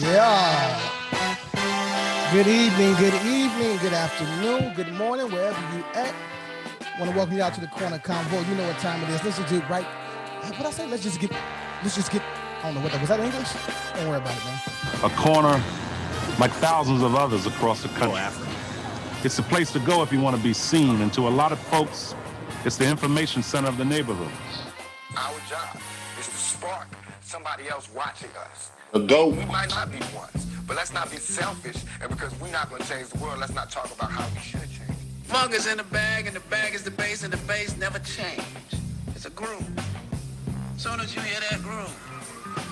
Yeah. Good evening, good afternoon, good morning, wherever you at. Want to welcome you out to the Corner Convo. You know what time it is. Let's just get right. What I say? Let's just get. I don't know what that was. That English? Don't worry about it, man. A corner, like thousands of others across the country. It's a place to go if you want to be seen, and to a lot of folks, it's the information center of the neighborhood. Our job is to spark somebody else watching us. We might not be the ones, but let's not be selfish. And because we're not going to change the world, let's not talk about how we should change. Funk is in the bag, and the bag is the bass, and the bass never change. It's a groove. Soon as you hear that groove,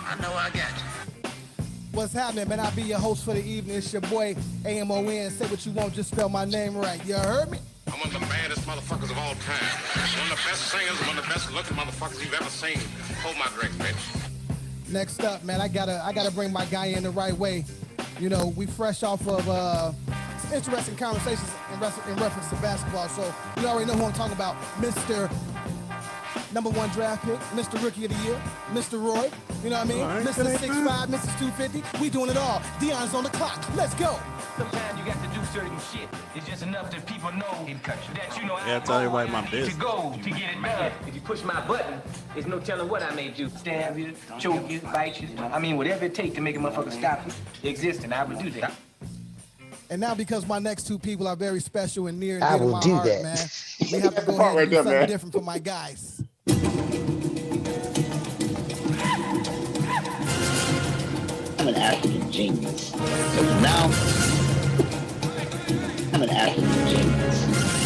I know I got you. What's happening, man? I'll be your host for the evening. It's your boy, AMON. Say what you want, just spell my name right. You heard me? I'm one of the baddest motherfuckers of all time. One of the best singers, one of the best looking motherfuckers you've ever seen. Hold my drink, bitch. Next up, man, I gotta bring my guy in the right way. You know, we fresh off of some interesting conversations in reference to basketball. So you already know who I'm talking about, Mr. #1 draft pick, Mr. Rookie of the Year, Mr. Roy. You know what I mean? Right, Mr. 6'5", Mr. 250. We doing it all. Dion's on the clock. Let's go. Sometimes you got to do certain shit. It's just enough that people know that you know. Yeah, tell everybody my business. To go to get it done. If you push my button, there's no telling what I may do. Stab you, choke you, bite you. I mean, whatever it takes to make a motherfucker stop existing, I would do that. And now, because my next two people are very special and near and I dear to will my do heart, that. man, we have to go ahead and do something different for my guys. I'm an African genius. So now, I'm an African genius.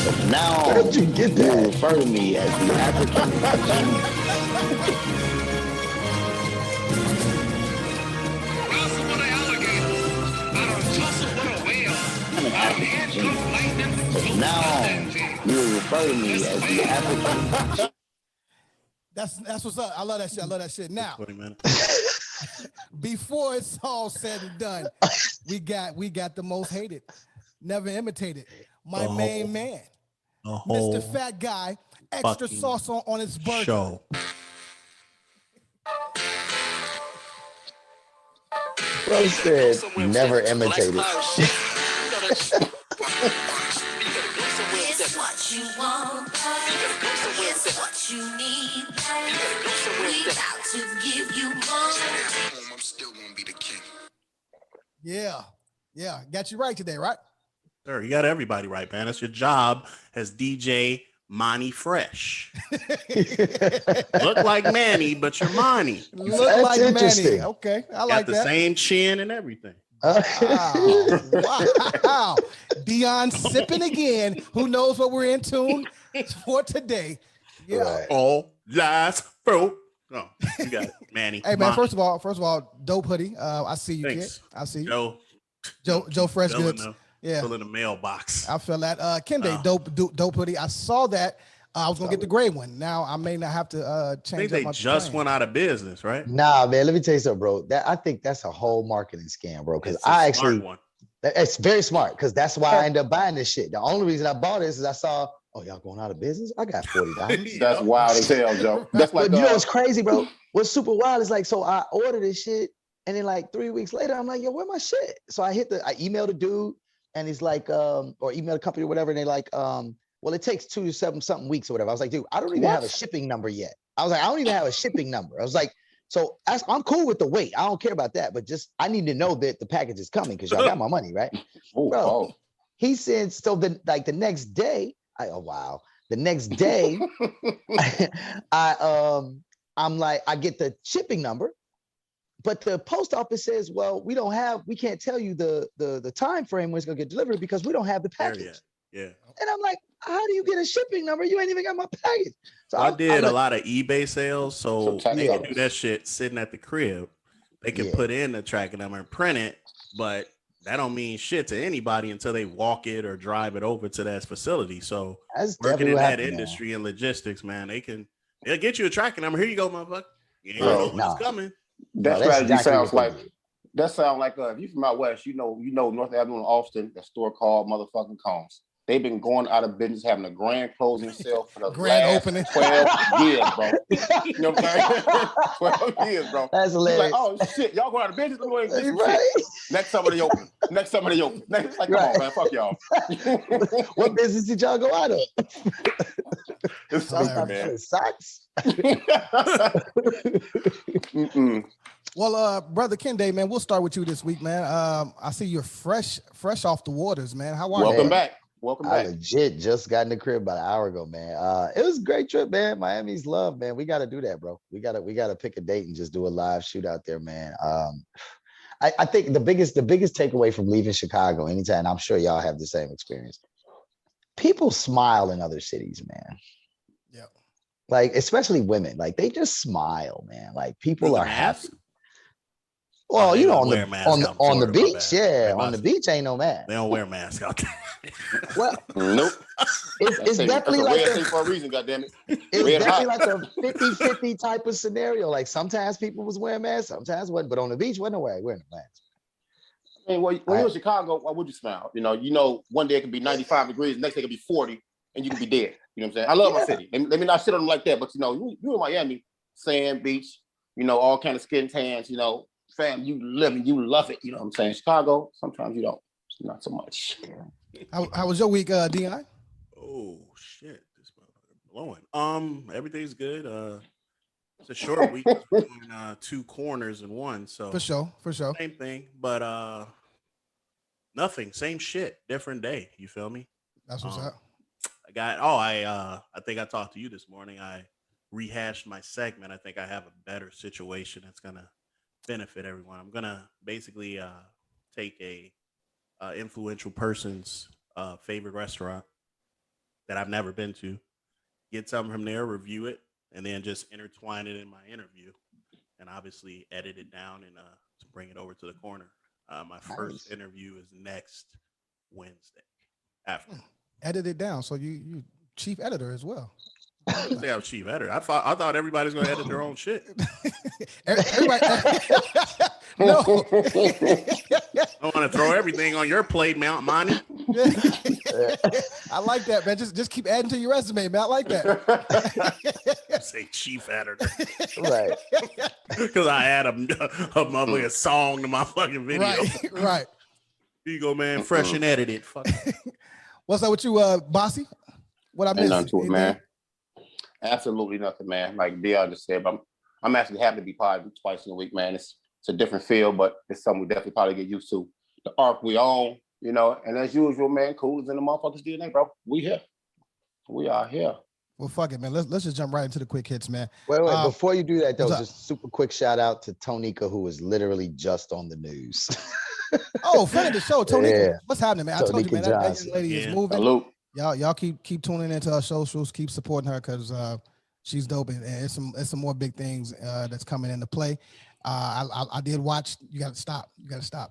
So now, where did you get that? You refer to me as the African genius. I'm an African genius. So now, you will refer to me as the African. That's what's up. I love that shit. Now, before it's all said and done, we got the most hated, never imitated. My main man, Mr. Fat Guy, extra sauce on his burger. Show. Bro said never imitated. It's what you want, it's what you need, we about to give you more. I'm still going to be the king. Yeah. Got you right today, right? Sir, you got everybody right, man. That's your job as DJ Monty Fresh. Look like Manny, but you're Monty. Look That's like interesting. Manny. Okay, I like that. Got the same chin and everything. Wow. Dion sipping again. Who knows what we're in tune for today? Yeah. Right. All last bro. No, you got it, Manny. Hey man, first of all, dope hoodie. I see you, Thanks. kid. I see you. Joe Fresh Goods. Fill in the mailbox. I feel that. Kende, dope hoodie. I saw that. I was gonna get the gray one. Now I may not have to change. I think they just went out of business, right? Nah, man. Let me tell you something, bro. I think that's a whole marketing scam, bro. Because it's very smart. Because that's why I ended up buying this shit. The only reason I bought this is I saw, oh, y'all going out of business? I got $40. That's wild as hell, Joe. That's like but you know what's crazy, bro? What's super wild is like, so I ordered this shit, and then like 3 weeks later, I'm like, yo, where my shit? So I emailed the dude, and he's like, or emailed the company or whatever, and they're like, well, it takes 2 to 7 something weeks or whatever. I was like, dude, I don't even have a shipping number yet. I was like, I don't even have a shipping number. I was like, so I'm cool with the wait. I don't care about that, but just I need to know that the package is coming because y'all got my money, right? Bro, he said, so the next day, the next day, I'm like, I get the shipping number, but the post office says, well, we can't tell you the time frame when it's gonna get delivered because we don't have the package. Yeah. And I'm like, how do you get a shipping number? You ain't even got my package. So I did a lot of eBay sales, so they can do that shit sitting at the crib. They can put in the tracking number and print it, but that don't mean shit to anybody until they walk it or drive it over to that facility. So working in that industry and logistics, man, they'll get you a tracking number. Here you go, motherfucker. You ain't know what's coming. That strategy sounds like if you from out west, you know North Avenue in Austin, that store called motherfucking Combs. They've been going out of business, having a grand closing sale for the Grand last opening. 12 years, bro. You know what I'm saying? 12 years, bro. That's You're hilarious. like, oh shit, y'all going out of business? Let me go ahead and get some Right. shit. Next summer they open. Next summer they open. It's like, come on, man, fuck y'all. What business did y'all go out of? It's something, man. Socks. Well, brother Kende, man, we'll start with you this week, man. I see you're fresh off the waters, man. How are you? Welcome back. Welcome I back. legit just got in the crib about an hour ago, man. It was a great trip, man. Miami's love, man. We got to do that, bro. We gotta pick a date and just do a live shoot out there, man. I think the biggest takeaway from leaving Chicago anytime, I'm sure y'all have the same experience. People smile in other cities, man. Yeah. Like, especially women, like they just smile, man. Like people are happy. Well, you know, on the beach, yeah. On the beach ain't no mask. They don't wear masks out there. Well, nope. It's definitely like for a reason, goddammit. It's definitely like a 50-50 type of scenario. Like sometimes people was wearing masks, sometimes wasn't, but on the beach, wasn't wearing masks. I mean, when you're in Chicago, why would you smile? You know, one day it can be 95 degrees, next day it can be 40, and you can be dead. You know what I'm saying? I love my city. Let me not shit on them like that, but you know, you in Miami, sand, beach, you know, all kind of skin tans, you know, fam, you live it, you love it. You know what I'm saying? Chicago, sometimes you don't. Not so much. How was your week, Dion? Oh shit, this motherfucker blowing. Everything's good. It's a short week between 2 corners and 1, so for sure. Same thing, but nothing. Same shit, different day. You feel me? That's what's up. I think I talked to you this morning. I rehashed my segment. I think I have a better situation that's gonna benefit everyone. I'm gonna basically take a influential person's favorite restaurant that I've never been to, get something from there, review it, and then just intertwine it in my interview, and obviously edit it down and to bring it over to the corner. My first interview is next Wednesday. After edit it down, so you chief editor as well. I didn't say I was chief editor. I thought everybody's gonna edit their own shit. Everybody. No. I want to throw everything on your plate, Monty. I like that, man. Just keep adding to your resume, man. I like that. Say chief editor, right? Because I add a song to my fucking video. Right. Here you go, man. Fresh and edited. Fuck. What's up with you, Bossy? What I missed? Nothing to it, man. Absolutely nothing, man. Like Dion just said, but I'm actually happy to be part twice in a week, man. It's a different feel, but it's something we definitely probably get used to. The arc we own, you know, and as usual, man, cool is in the motherfuckers' DNA, bro. We here. We are here. Well, fuck it, man. Let's just jump right into the quick hits, man. Wait. Before you do that, though, just super quick shout out to Tonika, who was literally just on the news. Oh, friend of the show, Tonika. Yeah. What's happening, man? I told you, man, that young lady is moving. Salute. Y'all keep tuning into her socials, keep supporting her because she's dope, and it's some more big things that's coming into play. I did watch. You gotta stop,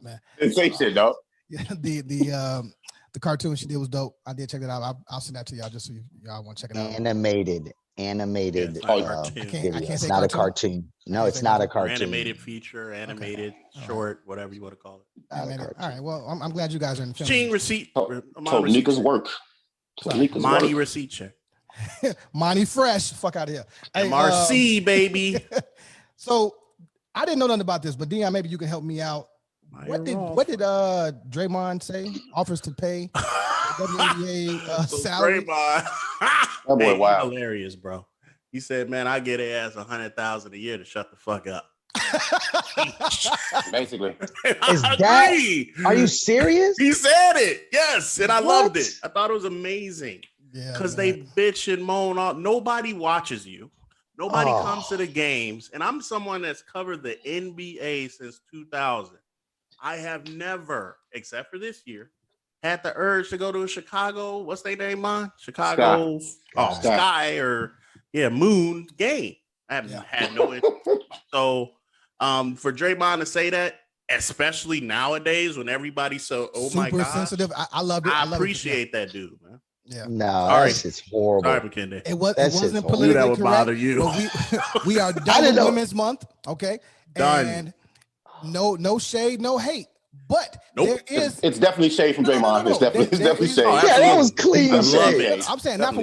man. Say shit, dog. Yeah, the cartoon she did was dope. I did check it out. I'll send that to y'all just so y'all want to check it out. Animated. I can't it's say not a cartoon. No, it's not a cartoon. Animated feature, animated short, whatever you want to call it. All right. Well, I'm glad you guys are in the film. Ching receipt. Tonika's work. Monty receipt check. Monty fresh. Fuck out of here. Hey, MRC, baby. So I didn't know nothing about this, but Dion, maybe you can help me out. What did Draymond say? Offers to pay WNBA salary. Draymond. That boy, wow. Hilarious, bro. He said, "Man, I get it as $100,000 a year to shut the fuck up." Basically, are you serious? He said it, yes, and I loved it. I thought it was amazing. Yeah, because they bitch and moan all. Nobody watches you. Nobody comes to the games, and I'm someone that's covered the NBA since 2000. I have never, except for this year, had the urge to go to a Chicago. What's their name, man? Chicago. Sky or Moon game. I haven't had no interest. So, for Draymond to say that, especially nowadays when everybody's so super my god sensitive, I love it. I appreciate that dude, man. Yeah. No, that's just horrible. Sorry, McKinney. It wasn't politically that would correct. bother you. We are done with Women's Month, okay? Done. And no shade, no hate. But there is it's definitely shade from Draymond. It's definitely shade. Yeah, that was clean shade. I'm saying not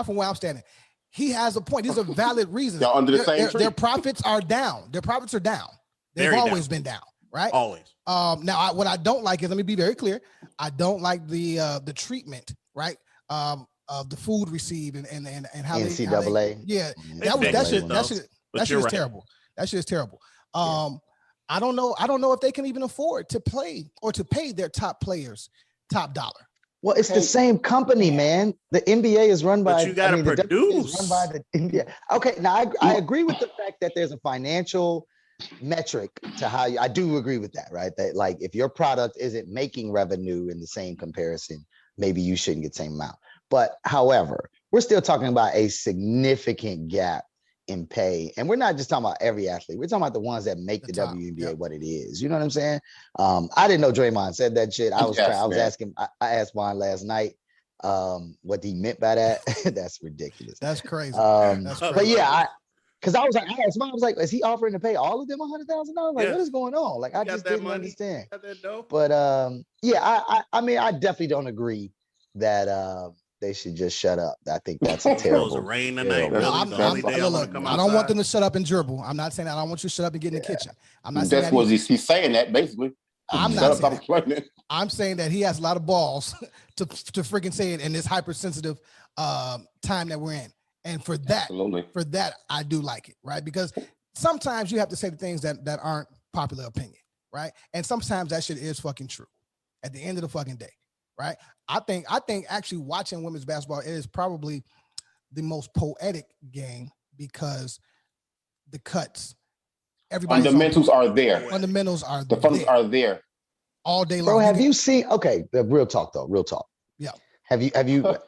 from where I'm standing. He has a point. These are valid reasons. They're under the same tree. Their profits are down. Their profits are down. They've always been down, right? Always. Now, what I don't like is, let me be very clear. I don't like the treatment, right? Of the food received and how NCAA. That shit is terrible. That shit is terrible. I don't know if they can even afford to play or to pay their top players top dollar. Well, it's the same company, man. The NBA is run by. But you got to produce. Run by the NBA. Okay, now I agree with the fact that there's a financial metric to how I do agree with that, right? That like if your product isn't making revenue in the same comparison, maybe you shouldn't get the same amount. But however, we're still talking about a significant gap in pay, and we're not just talking about every athlete. We're talking about the ones that make the WNBA what it is. You know what I'm saying? I didn't know Draymond said that shit. I was asking. I asked Juan last night what he meant by that. That's ridiculous. That's crazy. But yeah, because I asked Mom, I was like, is he offering to pay all of them $100,000? Like, what is going on? Like, I just didn't understand. But yeah, I mean, I definitely don't agree that they should just shut up. I think that's a terrible. Rain tonight. I don't want them to shut up and dribble. I'm not saying that. I don't want you to shut up and get in the kitchen. I'm not saying that's what he's saying that basically. I'm saying that he has a lot of balls to freaking say it in this hypersensitive time that we're in. And for that, I do like it, right? Because sometimes you have to say the things that aren't popular opinion, right? And sometimes that shit is fucking true at the end of the fucking day, right? I think actually watching women's basketball is probably the most poetic game because the cuts, fundamentals are there. Fundamentals are the fundamentals are there all day long. Bro, have you seen? Okay, the real talk though. Real talk. Yeah. Have you?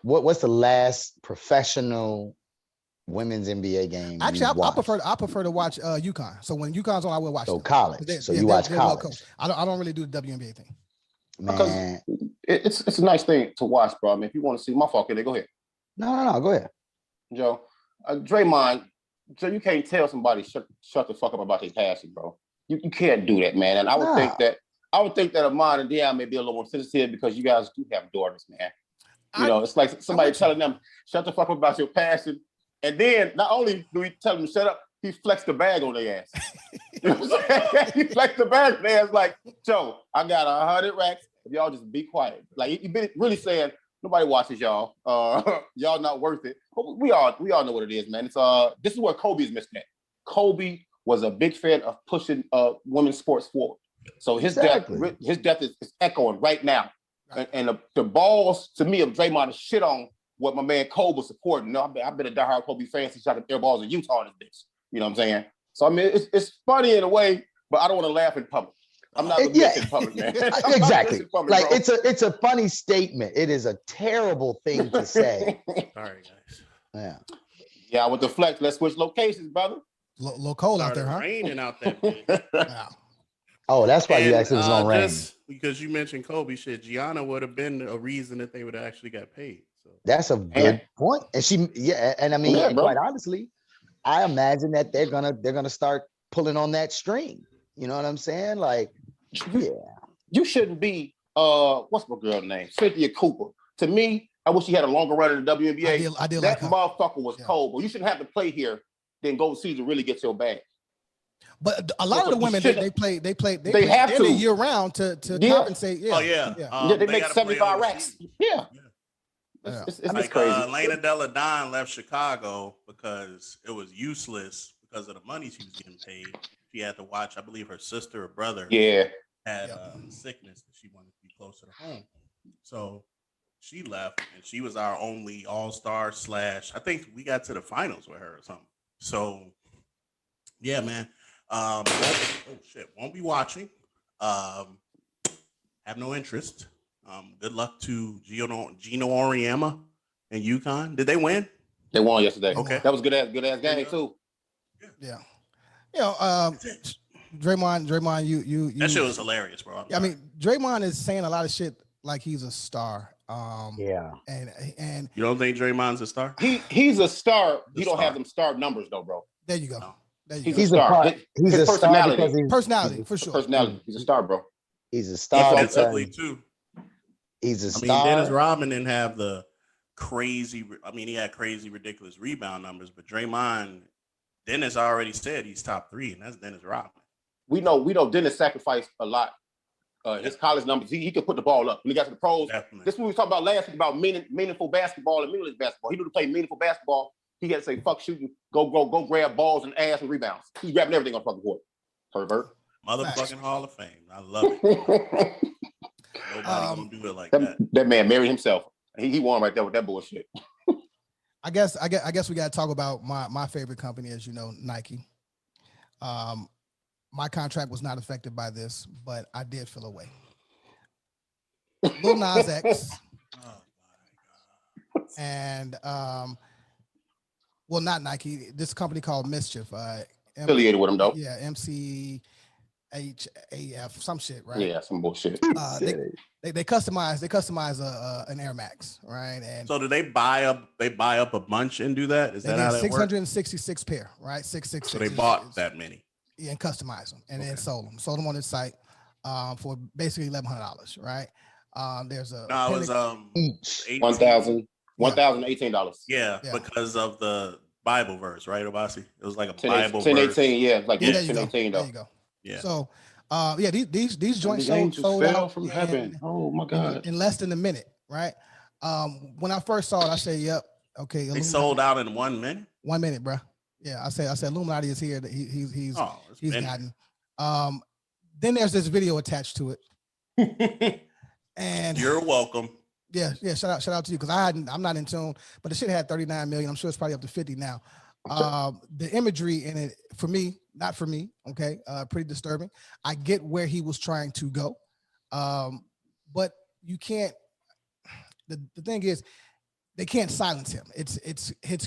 What's the last professional women's NBA game? Actually, I prefer to watch UConn. So when UConn's on, I will watch. So college. So you watch college. I don't really do the WNBA thing. Man, it's a nice thing to watch, bro. I mean, if you want to see my fault, go ahead. No, go ahead, Joe. Draymond, Joe, you can't tell somebody shut the fuck up about their passing, bro. You can't do that, man. And I would think that Amon and Deion may be a little more sensitive because you guys do have daughters, man. You know, it's like somebody telling them shut the fuck up about your passing, and then not only do we tell them to shut up, he flexed the bag on their ass. You know what I'm saying? He flexed the bag on their ass like, Joe, I got 100 racks. Y'all just be quiet. Like you been really saying nobody watches y'all. Y'all not worth it. But we all know what it is, man. It's this is where Kobe is missing at. Kobe was a big fan of pushing women's sports forward. So his death is echoing right now. Right. And the balls to me of Draymond to shit on what my man Kobe was supporting. No, I've been a diehard Kobe fan since I could air balls in Utah in this bitch. You know what I'm saying? So I mean it's funny in a way, but I don't want to laugh in public. I'm not gonna in public, man. Exactly. Public, like bro. it's a funny statement. It is a terrible thing to say. Sorry, guys. Yeah. Yeah, with the flex, let's switch locations, brother. Little cold out there, huh? Raining out there. Wow. Oh, that's why you actually was gonna rain. Because you mentioned Kobe shit, Gianna would have been a reason that they would have actually got paid. So that's a good point. And and I mean, quite honestly, I imagine that they're gonna start pulling on that string. You know what I'm saying? Like, yeah. You shouldn't be what's my girl's name? Cynthia Cooper. To me, I wish she had a longer run in the WNBA. I did that like motherfucker was cold, but you shouldn't have to play here, then go overseas to really get your bag. But a lot of the women they play have to year round to compensate. Yeah. Oh yeah. They make 75 racks. Yeah. It's like crazy. Lena Della Don left Chicago because it was useless because of the money she was getting paid. She had to watch, I believe, her sister or brother had sickness that she wanted to be closer to home. So she left, and she was our only all-star / I think we got to the finals with her or something. So yeah, man. Won't be watching. Have no interest. Good luck to Gino Auriemma and UConn. Did they win? They won yesterday. Okay, that was good ass game too. Yeah. You know, Draymond, you that shit was hilarious, bro. I mean, Draymond is saying a lot of shit like he's a star. And you don't think Draymond's a star? He's a star. He don't have them star numbers though, bro. There you go. He's a star. He's a personality. Star because personality for sure. Personality. He's a star, bro. He's a star. That's ugly too. He's a star. I mean, Dennis Rodman didn't have the crazy. I mean, he had crazy, ridiculous rebound numbers, but Draymond, Dennis already said he's top 3, and that's Dennis Rodman. We know Dennis sacrificed a lot. His college numbers, he could put the ball up. When he got to the pros, Definitely. this is what we was talking about last week about meaningful basketball and meaningless basketball. He knew to play meaningful basketball. He had to say, fuck shooting, go grab balls and ass and rebounds. He's grabbing everything on the fucking court. Pervert. Motherfucking Hall of Fame. I love it. Nobody gonna do it like that. That man married himself. He won right there with that bullshit. I guess we gotta talk about my favorite company, as you know, Nike. My contract was not affected by this, but I did feel away. Lil Nas X. Oh my God. And well, not Nike. This company called Mischief. Affiliated with them though. Yeah, MCHAF, some shit, right? Yeah, some bullshit. They customize an Air Max, right? And so do they buy up a bunch and do that? Is that how that 666 pair, right? 666. So they bought that many. Yeah, and customize them and then sold them on this site for basically $1,100, right? There's a no, it was $1,018. Yeah, because of the Bible verse, right, Obasi? It was like a 10, Bible 10, verse. 18, yeah, like 10, 18 though. There you go. Yeah. So these joints sold out from heaven. Oh my God. In less than a minute, right? When I first saw it, I said, "Yep, okay." They sold out in 1 minute. 1 minute, bro. Yeah, I said, Illuminati is here. He's gotten. Then there's this video attached to it, and you're welcome. Yeah. Shout out to you because I'm not in tune, but the shit had 39 million. I'm sure it's probably up to 50 now. The imagery in it, for me, not for me, okay, pretty disturbing. I get where he was trying to go, but you can't. The thing is, they can't silence him. It's his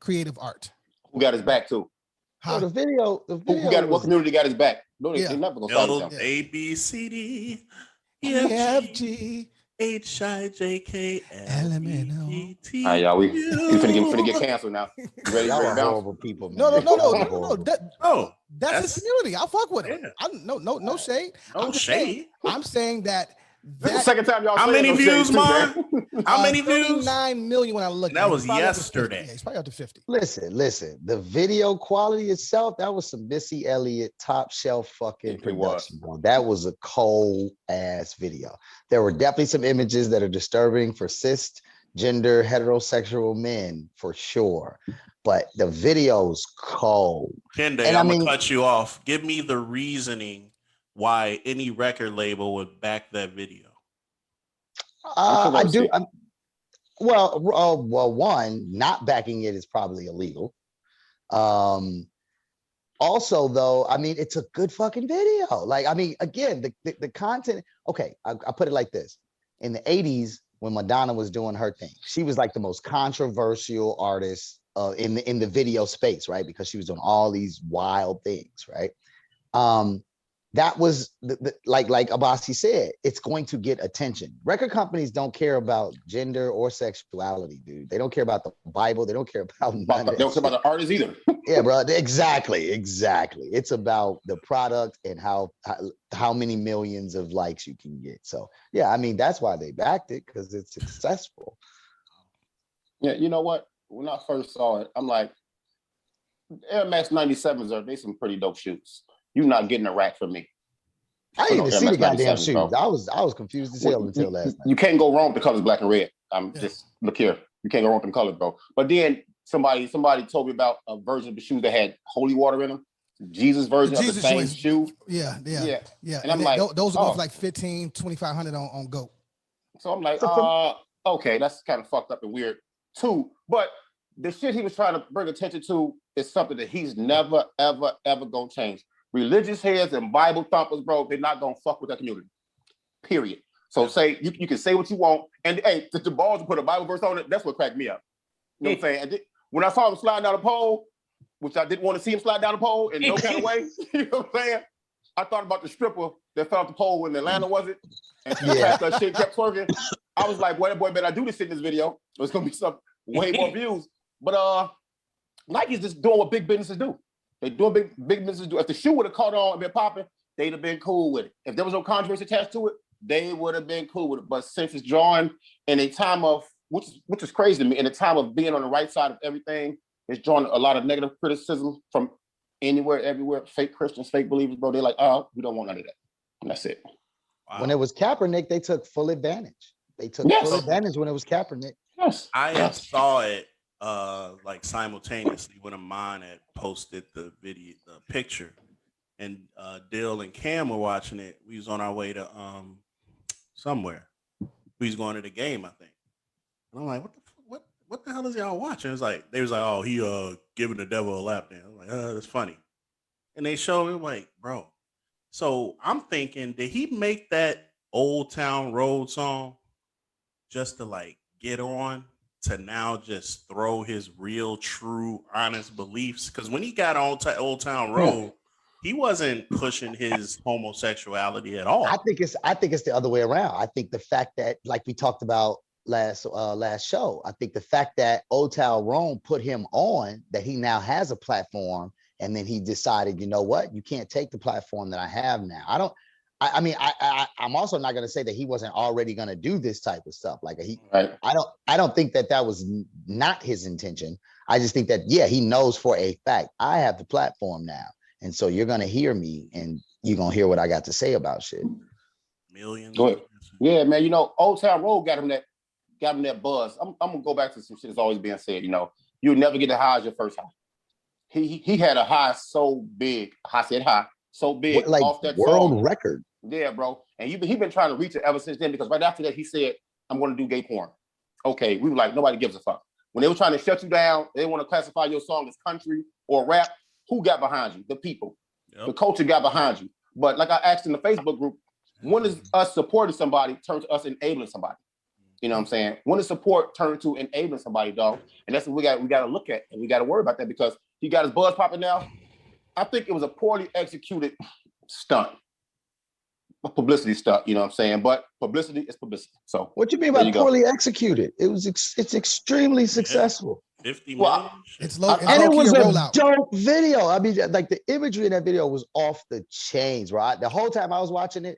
creative art. Who got his back too? The video. What community got his back? No, they never gonna silence him. A B C D E F G H-I-J-K L-M-N-O-T. All right, y'all, we finna get canceled now. You ready? Y'all are bounce? horrible people, man. No. That's his community. I fuck with him. Yeah. No shade. No shade. I'm saying that. This is the second time y'all. How many views, man? How many views? 9 million when I looked. That was yesterday. Yeah, it's probably up to 50. Listen. The video quality itself, that was some Missy Elliott top shelf fucking production. That was a cold ass video. There were definitely some images that are disturbing for cisgender heterosexual men for sure. But the video's cold. Kende, I'm gonna cut you off. Give me the reasoning why any record label would back that video. I do. Well, one, not backing it is probably illegal. Also, though, I mean, it's a good fucking video. Like, I mean, again, the content. Okay, I put it like this: in the '80s, when Madonna was doing her thing, she was like the most controversial artist in the video space, right? Because she was doing all these wild things, right? That was like Abasi said, it's going to get attention. Record companies don't care about gender or sexuality, dude. They don't care about the Bible. They don't care about none They don't care about the artists either. Yeah, bro. Exactly. It's about the product and how many millions of likes you can get. So yeah, I mean that's why they backed it, because it's successful. Yeah, you know what? When I first saw it, I'm like, Air Max 97s they some pretty dope shoes. You're not getting a rack from me. I didn't even see the goddamn shoes. Bro. I was confused as hell until last night. You can't go wrong with the colors black and red. Just look here. You can't go wrong with them colors, bro. But then somebody told me about a version of the shoes that had holy water in them. Jesus version of the same shoe. Yeah. And I'm like, those are like $1,500, $2,500 on GOAT. So I'm like, okay, that's kind of fucked up and weird too. But the shit he was trying to bring attention to is something that he's never, ever, ever gonna change. Religious heads and Bible thumpers, bro, they're not gonna fuck with that community. Period. So say you can say what you want, and hey, the balls put a Bible verse on it. That's what cracked me up. You know what I'm saying? And when I saw him slide down the pole, which I didn't want to see him slide down the pole in no kind of way, you know what I'm saying? I thought about the stripper that fell off the pole when Atlanta was it, and that shit kept twerking. I was like, boy, that boy better do this shit in this video. There's gonna be some way more views. But Nike's just doing what big businesses do. They doing big businesses do. If the shoe would have caught on and been popping, they'd have been cool with it. If there was no controversy attached to it, they would have been cool with it. But since it's drawing in a time of, which is crazy to me, in a time of being on the right side of everything, it's drawing a lot of negative criticism from anywhere, everywhere. Fake Christians, fake believers, bro. They're like, oh, we don't want none of that. And that's it. Wow. When it was Kaepernick, they took full advantage. They took full advantage when it was Kaepernick. Yes. I saw it like simultaneously when a mine had posted the video, the picture, and Dill and Cam were watching it. We was on our way to somewhere. We was going to the game, I think. And I'm like, what the hell is y'all watching? It's like they was like, oh, he giving the devil a lap dance. I'm like, that's funny. And they showed me like, bro. So I'm thinking, did he make that Old Town Road song just to like get on to now just throw his real, true, honest beliefs? Because when he got on Old Town Road, he wasn't pushing his homosexuality at all. I think it's the other way around. I think the fact that, like we talked about last show, I think the fact that Old Town Road put him on, that he now has a platform, and then he decided, you know what, you can't take the platform that I have now. I'm also not going to say that he wasn't already going to do this type of stuff. Like I don't think that was not his intention. I just think that, yeah, he knows for a fact, I have the platform now. And so you're going to hear me and you're going to hear what I got to say about shit. Millions. Go ahead. Yeah, man. You know, Old Town Road got him that buzz. I'm going to go back to some shit that's always being said. You know, you'll never get the high as your first high. He had a high so big. I said high so big, like off that world song. Record. Yeah, bro. And he been trying to reach it ever since then, because right after that he said, I'm going to do gay porn. Okay, we were like, nobody gives a fuck. When they were trying to shut you down, they want to classify your song as country or rap. Who got behind you? The people. Yep. The culture got behind you. But like I asked in the Facebook group, when does us supporting somebody turn to us enabling somebody? You know what I'm saying? When does support turn to enabling somebody, dog? And that's what we got to look at, and we got to worry about that, because he got his buzz popping now. I think it was a poorly executed stunt. A publicity stunt, you know what I'm saying? But publicity is publicity. So what you mean by poorly executed? It's extremely successful. 50 million. It's low, and it was a dope video. I mean, like the imagery in that video was off the chains, right? The whole time I was watching it,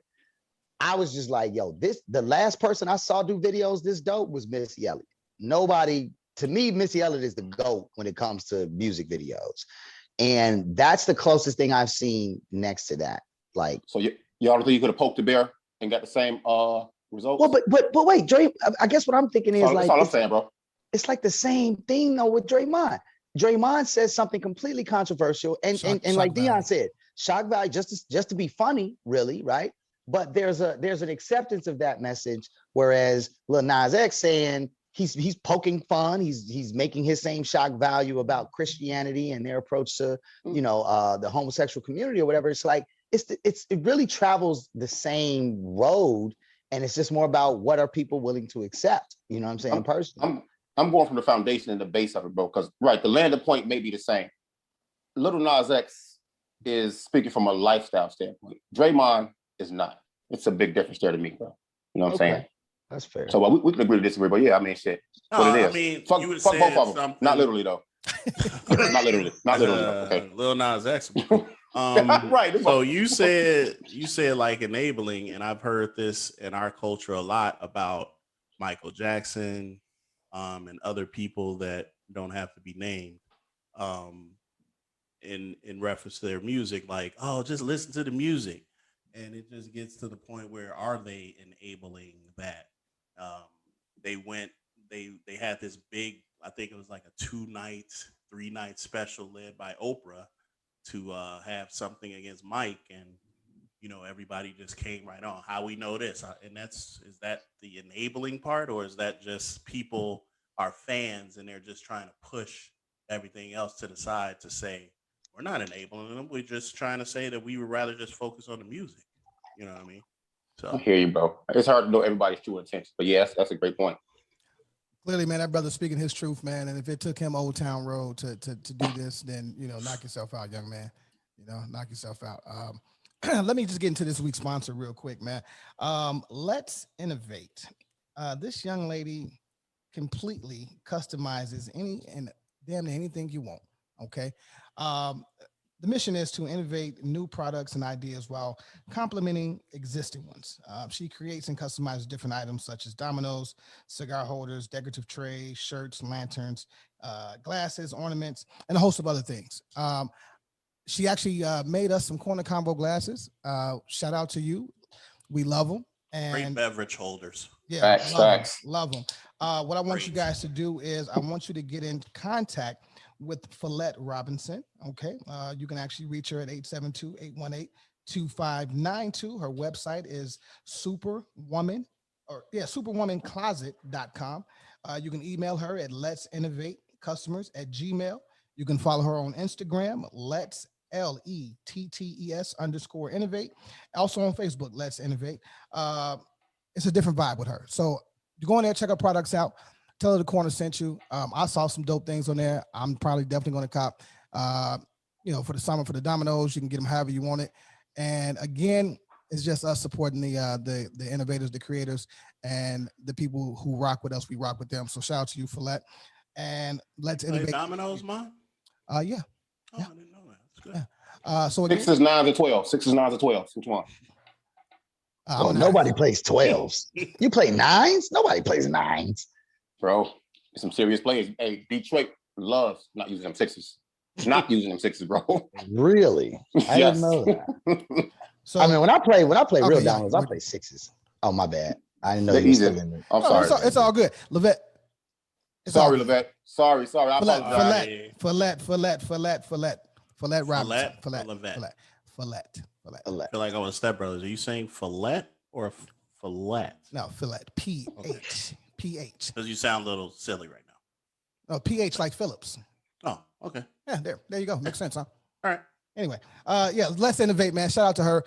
I was just like, yo, the last person I saw do videos this dope was Missy Elliott. Nobody, to me, Missy Elliott is the GOAT when it comes to music videos. And that's the closest thing I've seen next to that. Like, so y'all don't think you could have poked the bear and got the same results? Well, but wait, Dre, I guess what I'm thinking is that's all I'm saying, bro. It's like the same thing though with Draymond. Draymond says something completely controversial, and like Dion said, shock value just to be funny, really, right? But there's an acceptance of that message, whereas Lil Nas X saying he's poking fun, he's making his same shock value about Christianity and their approach to the homosexual community or whatever. It's like it really travels the same road, and it's just more about what are people willing to accept. You know what I'm saying? Personally, I'm going from the foundation and the base of it, bro. Because the landing point may be the same. Lil Nas X is speaking from a lifestyle standpoint. Draymond is not. It's a big difference there to me, bro. You know what I'm saying? That's fair. So we can agree to disagree, but yeah, I mean, shit. What it is. I mean, fuck you would both say of them. Not literally though. Not literally. Okay. Lil Nas X. Right. So you said like enabling, and I've heard this in our culture a lot about Michael Jackson, and other people that don't have to be named, in reference to their music, like, oh, just listen to the music. And it just gets to the point where, are they enabling that? They had this big, I think it was like a 2-night, 3-night special led by Oprah to have something against Mike, and everybody just came right on. How we know this? And is that the enabling part, or is that just people are fans and they're just trying to push everything else to the side to say, we're not enabling them, we're just trying to say that we would rather just focus on the music. You know what I mean? So I hear you, bro. It's hard to know everybody's true intent, but yes, that's a great point. Clearly, man, that brother's speaking his truth, man. And if it took him Old Town Road to do this, then knock yourself out, young man. Knock yourself out. Let me just get into this week's sponsor real quick, man. Let's Innovate. This young lady completely customizes any and damn near anything you want. Okay. the mission is to innovate new products and ideas while complementing existing ones. She creates and customizes different items such as dominoes, cigar holders, decorative trays, shirts, lanterns, glasses, ornaments, and a host of other things. She actually made us some corner combo glasses. Shout out to you. We love them. And great beverage holders. Yeah, love them. What I want you guys to do is I want you to get in contact with Follette Robinson. Okay. You can actually reach her at 872-818-2592. Her website is superwomancloset.com. You can email her at let'sinnovatecustomers@gmail. You can follow her on Instagram, let's LETTES_innovate. Also on Facebook, Let's Innovate. It's a different vibe with her. So you go in there, check her products out. Tell her the corner sent you. I saw some dope things on there. I'm probably definitely going to cop. For the summer, for the dominoes, you can get them however you want it. And again, it's just us supporting the innovators, the creators, and the people who rock with us. We rock with them. So shout out to you, Follette. And let's innovate. Dominoes, man. Yeah. Oh, I didn't know that. That's good. Yeah. So again, 6s, 9s, and 12. 6s, 9s, and 12. Which one? Nobody plays 12s. You play 9s? Nobody plays 9s. Bro, some serious players. Hey, Detroit loves not using them 6s. Not using them 6s, bro. Really? I didn't know that. So I mean, when I play real dominoes, I play 6s. Oh, my bad. I didn't know you were still in there. I'm sorry. It's all good. Levette. Sorry, Levette. Sorry. I apologize. Follette Robinson. Follette. I feel like I was stepbrothers. Are you saying Follette or Follette? No, Follette. PH. Because you sound a little silly right now. Oh, PH like Phillips. Oh, okay. Yeah, there you go. Makes sense, huh? All right. Anyway, let's innovate, man. Shout out to her.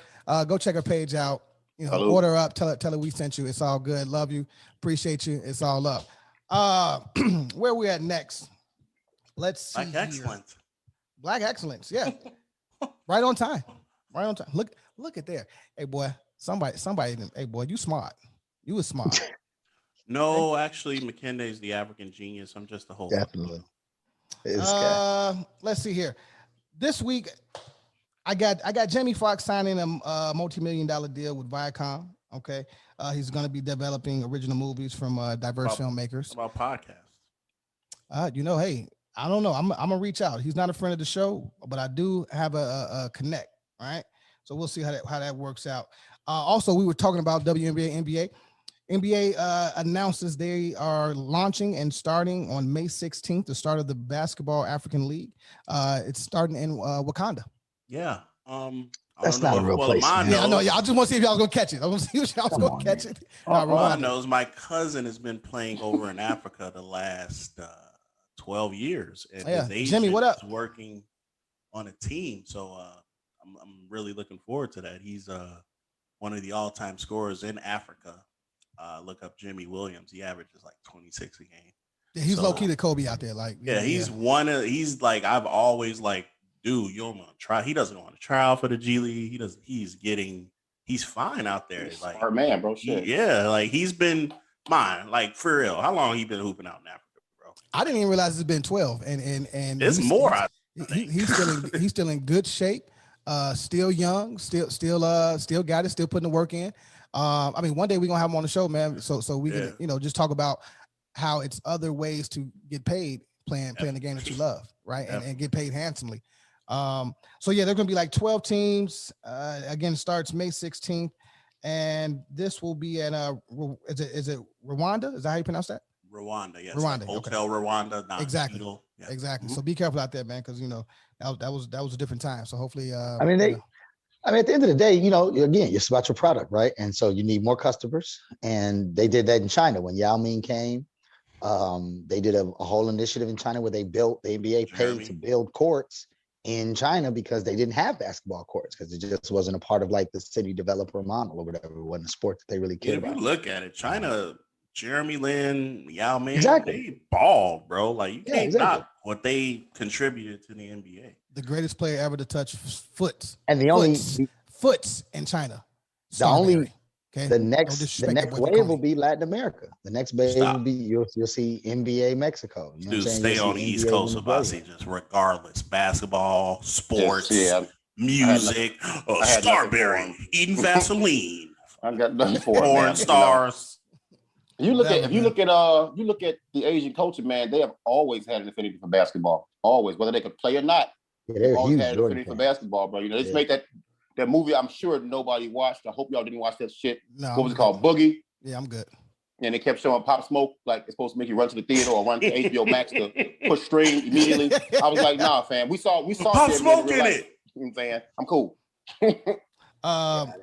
Go check her page out. Order up. Tell her we sent you. It's all good. Love you. Appreciate you. It's all up. Where we at next? Let's see. Black excellence. Black excellence. Yeah. Right on time. Look at there. Hey boy, somebody. Hey boy, you smart. You was smart. No, actually, McKenday's the African genius. I'm just a whole. Definitely. Let's see here. This week, I got Jamie Foxx signing a multi-million-dollar deal with Viacom. Okay, he's going to be developing original movies from diverse filmmakers. About podcasts. Hey, I don't know. I'm gonna reach out. He's not a friend of the show, but I do have a connect. All right, so we'll see how that works out. Also, we were talking about WNBA, NBA. NBA announces they are launching and starting on May 16th, the start of the Basketball African League. It's starting in Wakanda. Yeah. That's not a real place. Yeah, I know. Yeah, I just want to see if y'all was gonna catch it. I want to see if y'all was gonna catch it. Ron knows my cousin has been playing over in Africa the last 12 years. And his agent Jimmy, what up? Is working on a team. So I'm really looking forward to that. He's one of the all-time scorers in Africa. Look up Jimmy Williams. He averages like 26 a game. Yeah, he's low key the Kobe out there. He's like, I've always like, dude, you don't want to try. He doesn't want to try out for the G League. He's fine out there. He's like our man, bro. Shit. He's been mine. Like for real. How long he been hooping out in Africa, bro? I didn't even realize it's been 12. And it's more. He's still in good shape. Still young. Still got it. Still putting the work in. One day we're gonna have him on the show, man. So we can, just talk about how it's other ways to get paid playing the game that you love, right? And get paid handsomely. They're gonna be like 12 teams. Again, starts May 16th, and this will be at is it Rwanda? Is that how you pronounce that? Rwanda, yes. Rwanda, Hotel okay. Rwanda, not exactly. Yeah. Exactly. Mm-hmm. So be careful out there, man, because that was a different time. So hopefully, at the end of the day, again, it's about your product, right? And so you need more customers. And they did that in China when Yao Ming came. They did a whole initiative in China where they built, the NBA paid to build courts in China because they didn't have basketball courts because it just wasn't a part of like the city developer model or whatever. It wasn't a sport that they really cared about. If you look at it, China, Jeremy Lin, Yao Ming, they ball, bro. Like you can't knock what they contributed to the NBA. The greatest player ever to touch foots. And the only foots in China. The only Okay. The next wave will be Latin America. The next wave will be you'll see NBA Mexico. You know Dude, what I'm saying? stay on the East Coast of Aussie, just regardless. Basketball, sports, music, Starberry, eating Vaseline. I got nothing for porn stars. You look at the Asian culture, man. They have always had an affinity for basketball. Always, whether they could play or not. Yeah, they've always had an affinity for basketball, bro. You know, they just made that movie. I'm sure nobody watched. I hope y'all didn't watch that shit. No, what was it called? Boogie. Yeah, I'm good. And they kept showing Pop Smoke like it's supposed to make you run to the theater or run to HBO Max to push string immediately. I was like, nah, fam. We saw Pop Smoke in it. You know what I'm saying? I'm cool.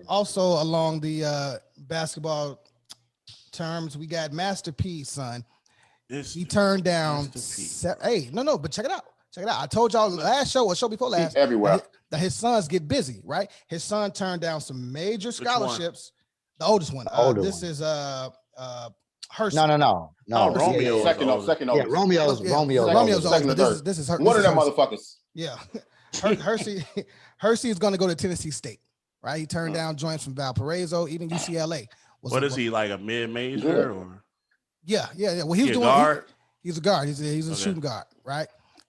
Also along the basketball terms, we got Master P, son. He turned down but check it out. I told y'all last show or show before last everywhere that his sons get busy, right? His son turned down some major scholarships. The oldest one. This is Hershey. No. Romeo. Second oldest. Yeah, Romeo's oldest, but this is her. One of them motherfuckers. Yeah. Hershey is going to go to Tennessee State, right? He turned down joints from Valparaiso, even UCLA. What is he, like a mid-major or? Yeah. Well, he was doing guard. He's a guard. He's a shooting guard, right?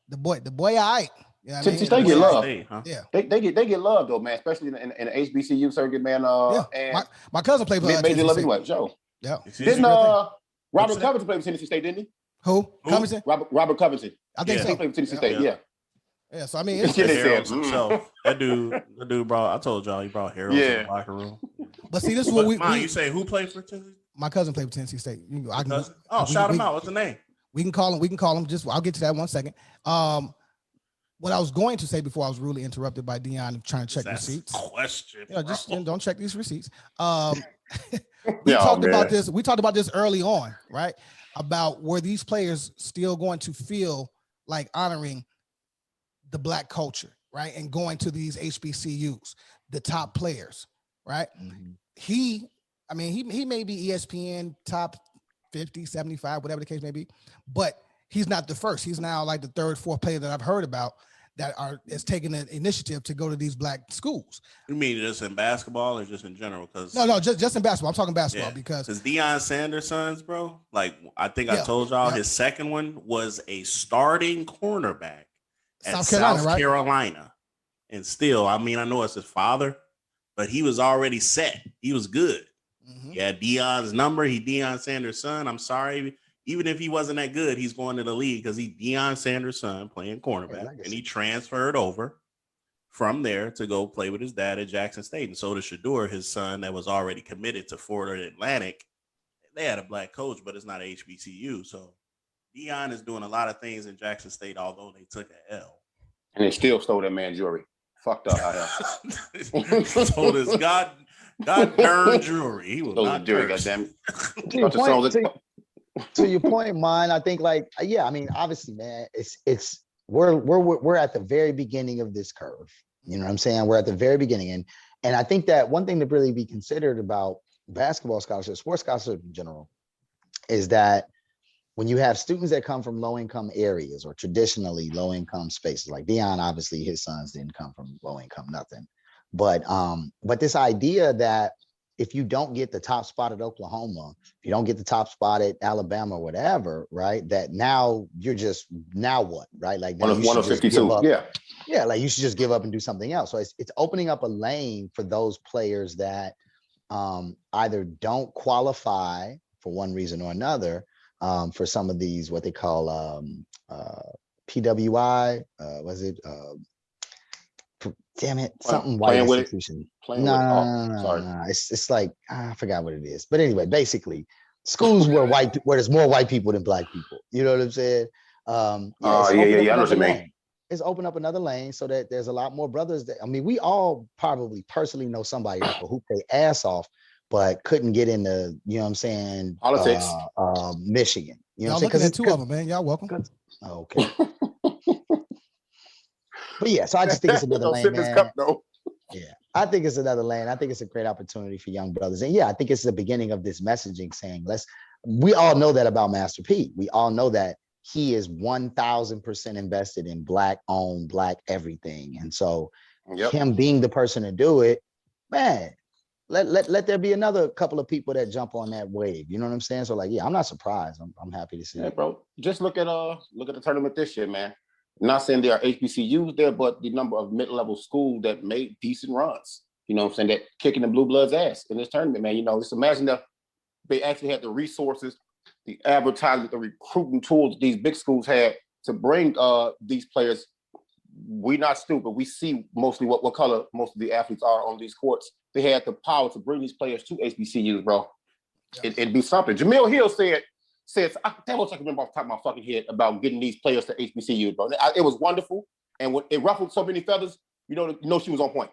The boy, all right. Yeah, Tennessee State get love. Yeah, they get love though, man. Especially in the HBCU circuit, man. And my cousin played for Major Love anyway. Joe. Yeah. Didn't Robert Covington play for Tennessee State? Didn't he? Who? Covington? Robert Covington. I think so. He played for Tennessee State. Yeah. Yeah. So I mean, that dude brought. I told y'all he brought heroes in the locker room. But see, this is what you say who played for Tennessee? My cousin played for Tennessee State. Shout him out. What's the name? We can call him. I'll get to that in 1 second. What I was going to say before I was rudely interrupted by Dion trying to check receipts. Question. Don't check these receipts. We talked about this early on, right? About were these players still going to feel like honoring the Black culture, right? And going to these HBCUs, the top players, right? Mm-hmm. He may be ESPN top 50, 75, whatever the case may be, but he's not the first. He's now like the third, fourth player that I've heard about that is taking an initiative to go to these Black schools. You mean just in basketball or just in general? No, just in basketball. I'm talking basketball because Deion Sanders' sons, bro. Like I think I told y'all, his second one was a starting cornerback at South Carolina. And still, I mean, I know it's his father, but he was already set. He was good. Mm-hmm. Yeah, Deion's number. He Deion Sanders' son. I'm sorry. Even if he wasn't that good, he's going to the league because he Deion Sanders' son playing cornerback. And he transferred over from there to go play with his dad at Jackson State. And so did Shador, his son that was already committed to Florida Atlantic. They had a Black coach, but it's not a HBCU. So Deion is doing a lot of things in Jackson State, although they took an L. And they still stole that man jewelry. Fucked up. So this God darn jewelry. He was not jewelry, goddamn it. To your point, mine, I think obviously, man, it's we're at the very beginning of this curve. You know what I'm saying? We're at the very beginning. And I think that one thing to really be considered about basketball scholarships, sports scholarships in general, is that when you have students that come from low-income areas or traditionally low-income spaces, like Deion, obviously his sons didn't come from low-income, nothing. But this idea that if you don't get the top spot at Oklahoma, if you don't get the top spot at Alabama or whatever, right, that now what, right? Like now 152, yeah, like you should just give up and do something else. So it's opening up a lane for those players that either don't qualify for one reason or another for some of these what they call PWI, damn it, something white institution. No. It's like I forgot what it is. But anyway, basically, schools where there's more white people than Black people. You know what I'm saying? I know what you mean. It's open up another lane so that there's a lot more brothers that we all probably personally know somebody who pay ass off, but couldn't get into, you know what I'm saying, politics, Michigan. You know what I'm saying? Because two of them, man. Y'all welcome. Okay. But yeah, so I just think it's another lane, man. Yeah, I think it's another lane. I think it's a great opportunity for young brothers. And yeah, I think it's the beginning of this messaging saying, we all know that about Master P. We all know that he is 1000% invested in Black owned, Black everything. And so him being the person to do it, man, let there be another couple of people that jump on that wave. You know what I'm saying? So like, yeah, I'm not surprised. I'm happy to see it, bro. Just look at the tournament this year, man. I'm not saying there are HBCUs there, but the number of mid-level schools that made decent runs. You know what I'm saying? That kicking the Blue Bloods' ass in this tournament, man. You know, just imagine if they actually had the resources, the advertising, the recruiting tools these big schools had to bring these players. We're not stupid. We see mostly what color most of the athletes are on these courts. They had the power to bring these players to HBCUs, bro. Yeah. It'd be something. Jamil Hill said, that was I can remember off the top of my fucking head about getting these players to HBCUs, bro. It was wonderful. And when it ruffled so many feathers, you know she was on point.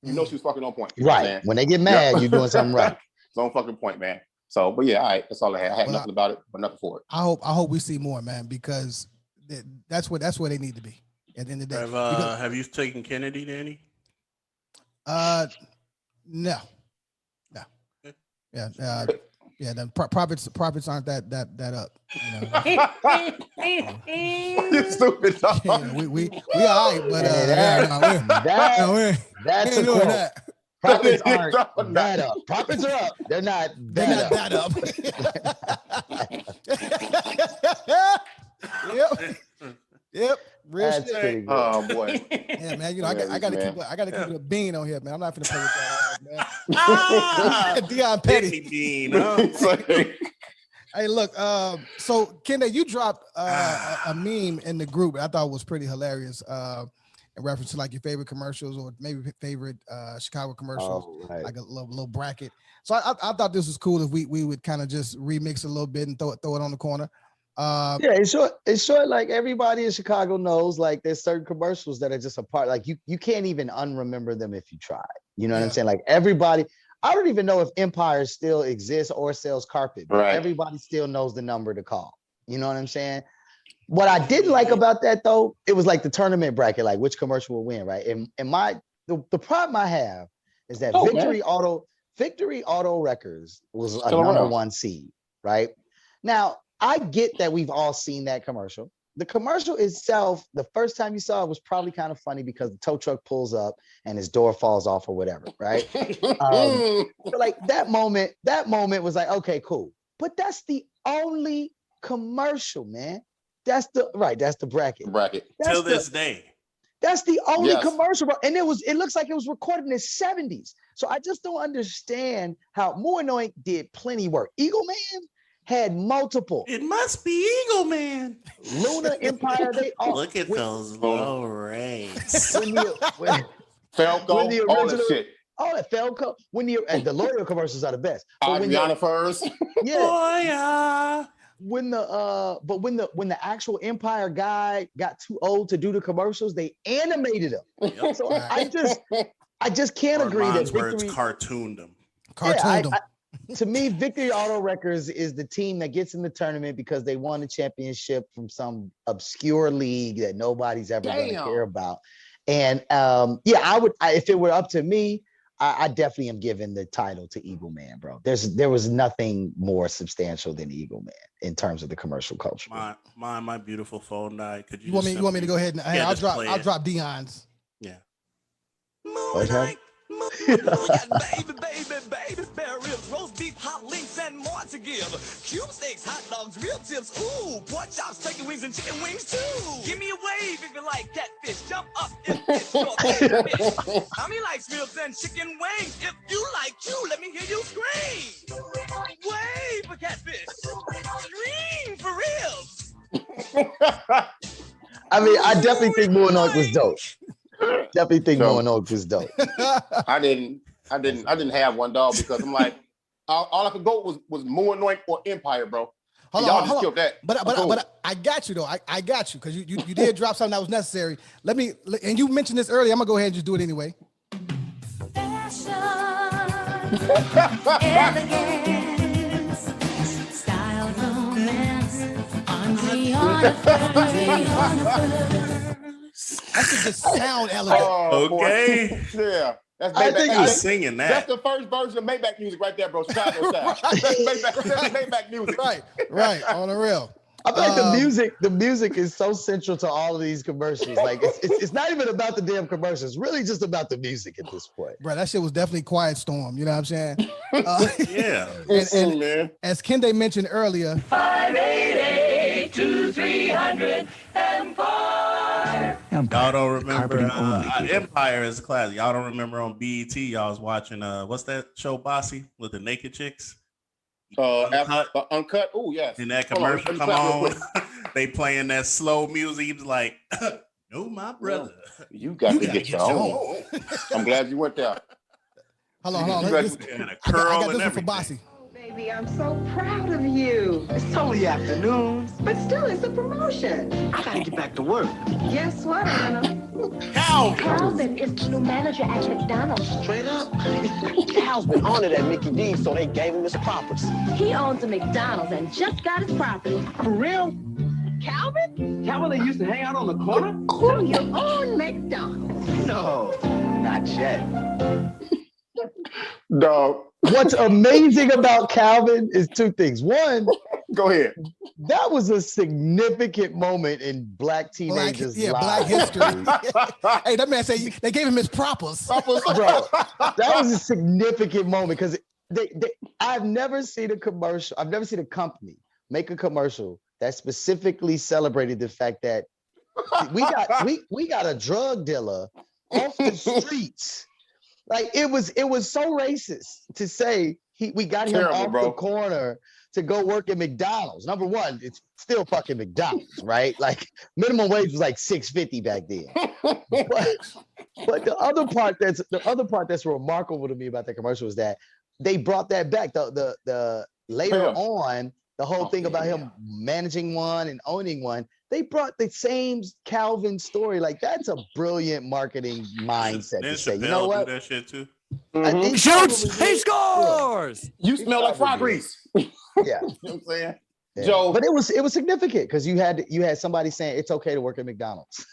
You know she was fucking on point. Right. When they get mad, you're doing something right. It's on fucking point, man. So, but yeah, all right. That's all I had. I had nothing about it, but nothing for it. I hope we see more, man, because that's where they need to be at the end of the day. Have you taken Kennedy, Danny? No. Yeah. The profits aren't that up. You know? You stupid dog. Yeah, we all right, but that's a quote. Profits aren't that up. Profits are up. They're not that up. Yep. Real That's shit. Oh boy. Yeah, man. You know, I gotta keep it a bean on here, man. I'm not gonna play with that, man. Dion Petty. Bean. Hey, look. So Kende, you dropped a meme in the group. I thought it was pretty hilarious. In reference to like your favorite commercials or maybe favorite Chicago commercials, like a little bracket. So I thought this was cool if we would kind of just remix a little bit and throw it on the corner. Yeah, it's short. Like everybody in Chicago knows, like there's certain commercials that are just a part. Like you can't even unremember them if you try. You know what I'm saying? Like everybody, I don't even know if Empire still exists or sells carpet. But everybody still knows the number to call. You know what I'm saying? What I didn't like about that though, it was like the tournament bracket, like which commercial will win, right? And the problem I have is that Victory Auto Records was a number one seed, right? Now, I get that we've all seen that commercial. The commercial itself, the first time you saw it was probably kind of funny because the tow truck pulls up and his door falls off or whatever, right? So like that moment was like, okay, cool. But that's the only commercial, man. That's the bracket. Till this day. That's the only commercial, bro. And it looks like it was recorded in the 70s. So I just don't understand how More Annoying did plenty work. Eagle Man had multiple. It must be Eagle Man. Luna Empire, they all look at those low rates. Falco, all that shit. All that Falco. And the L'Oreal commercials are the best. Adriana first. Yeah. Oh yeah. When the actual Empire guy got too old to do the commercials, they animated him. Yep. So I just can't agree that Victory cartooned them. To me, Victory Auto Records is the team that gets in the tournament because they won a championship from some obscure league that nobody's ever going to care about. And if it were up to me, I definitely am giving the title to Eagle Man, bro. There was nothing more substantial than Eagle Man in terms of the commercial culture. My beautiful phone died. Could you want me to go ahead and I'll drop Dion's. Yeah. Baby, spare ribs, roast beef, hot links, and more to give. Cube steaks, hot dogs, real tips, ooh, pork chops, chicken wings, and chicken wings too. Give me a wave if you like catfish. Jump up if it's your favorite fish. Tommy likes ribs and chicken wings. If you like you, let me hear you scream. Wave for catfish. Scream for ribs. I mean, I definitely think More Annoying was dope. Definitely think More Annoying was dope. I didn't have one, dog, because I'm like, all I could go was More Annoying or Empire, bro. Hold on. Killed that. But I got you though. I got you because you did drop something that was necessary. And you mentioned this earlier. I'm gonna go ahead and just do it anyway. Style, romance, that should just sound elegant. Okay. Yeah. I think I was singing that. That's the first version of Maybach music right there, bro. Chicago style. That's Maybach music. Right. On the real. I feel like the music is so central to all of these commercials. Like it's not even about the damn commercials. It's really just about the music at this point. Bro, that shit was definitely Quiet Storm. You know what I'm saying? Yeah. And man. As Kende mentioned earlier, 588-2304. Y'all don't remember Empire is a classic. Y'all don't remember on BET, y'all was watching what's that show, Bossy, with the naked chicks? Uncut. Oh, yes. In that commercial, come on. They playing that slow music. He was like, no, my brother. You got to get your own. I'm glad you went there. Hold on. And a curl I got and this one for everything. Bossy. Baby, I'm so proud of you. It's only afternoons. But still, it's a promotion. I gotta get back to work. Guess what, Anna? Calvin is the new manager at McDonald's. Straight up. Cal's been honored at Mickey D's, so they gave him his property. He owns a McDonald's and just got his property. For real? Calvin? Calvin, they used to hang out on the corner? So you own McDonald's? No, not yet. Dog. What's amazing about Calvin is two things. One, go ahead. That was a significant moment in black teenagers' lives. Black history. Hey, that man said they gave him his propers. Bro, that was a significant moment because I've never seen a commercial. I've never seen a company make a commercial that specifically celebrated the fact that we got a drug dealer off the streets. Like it was so racist to say we got him off the corner to go work at McDonald's. Number one, it's still fucking McDonald's, right? Like minimum wage was like $6.50 back then. but the other part that's remarkable to me about that commercial is that they brought that back. The later on, the whole thing about him managing one and owning one. They brought the same Calvin story. Like that's a brilliant marketing mindset to say, you know what? Do that shit too. He shoots, he scores. You smell like fry grease. Yeah, you know what I'm saying, yeah. Joe. But it was significant because you had somebody saying it's okay to work at McDonald's.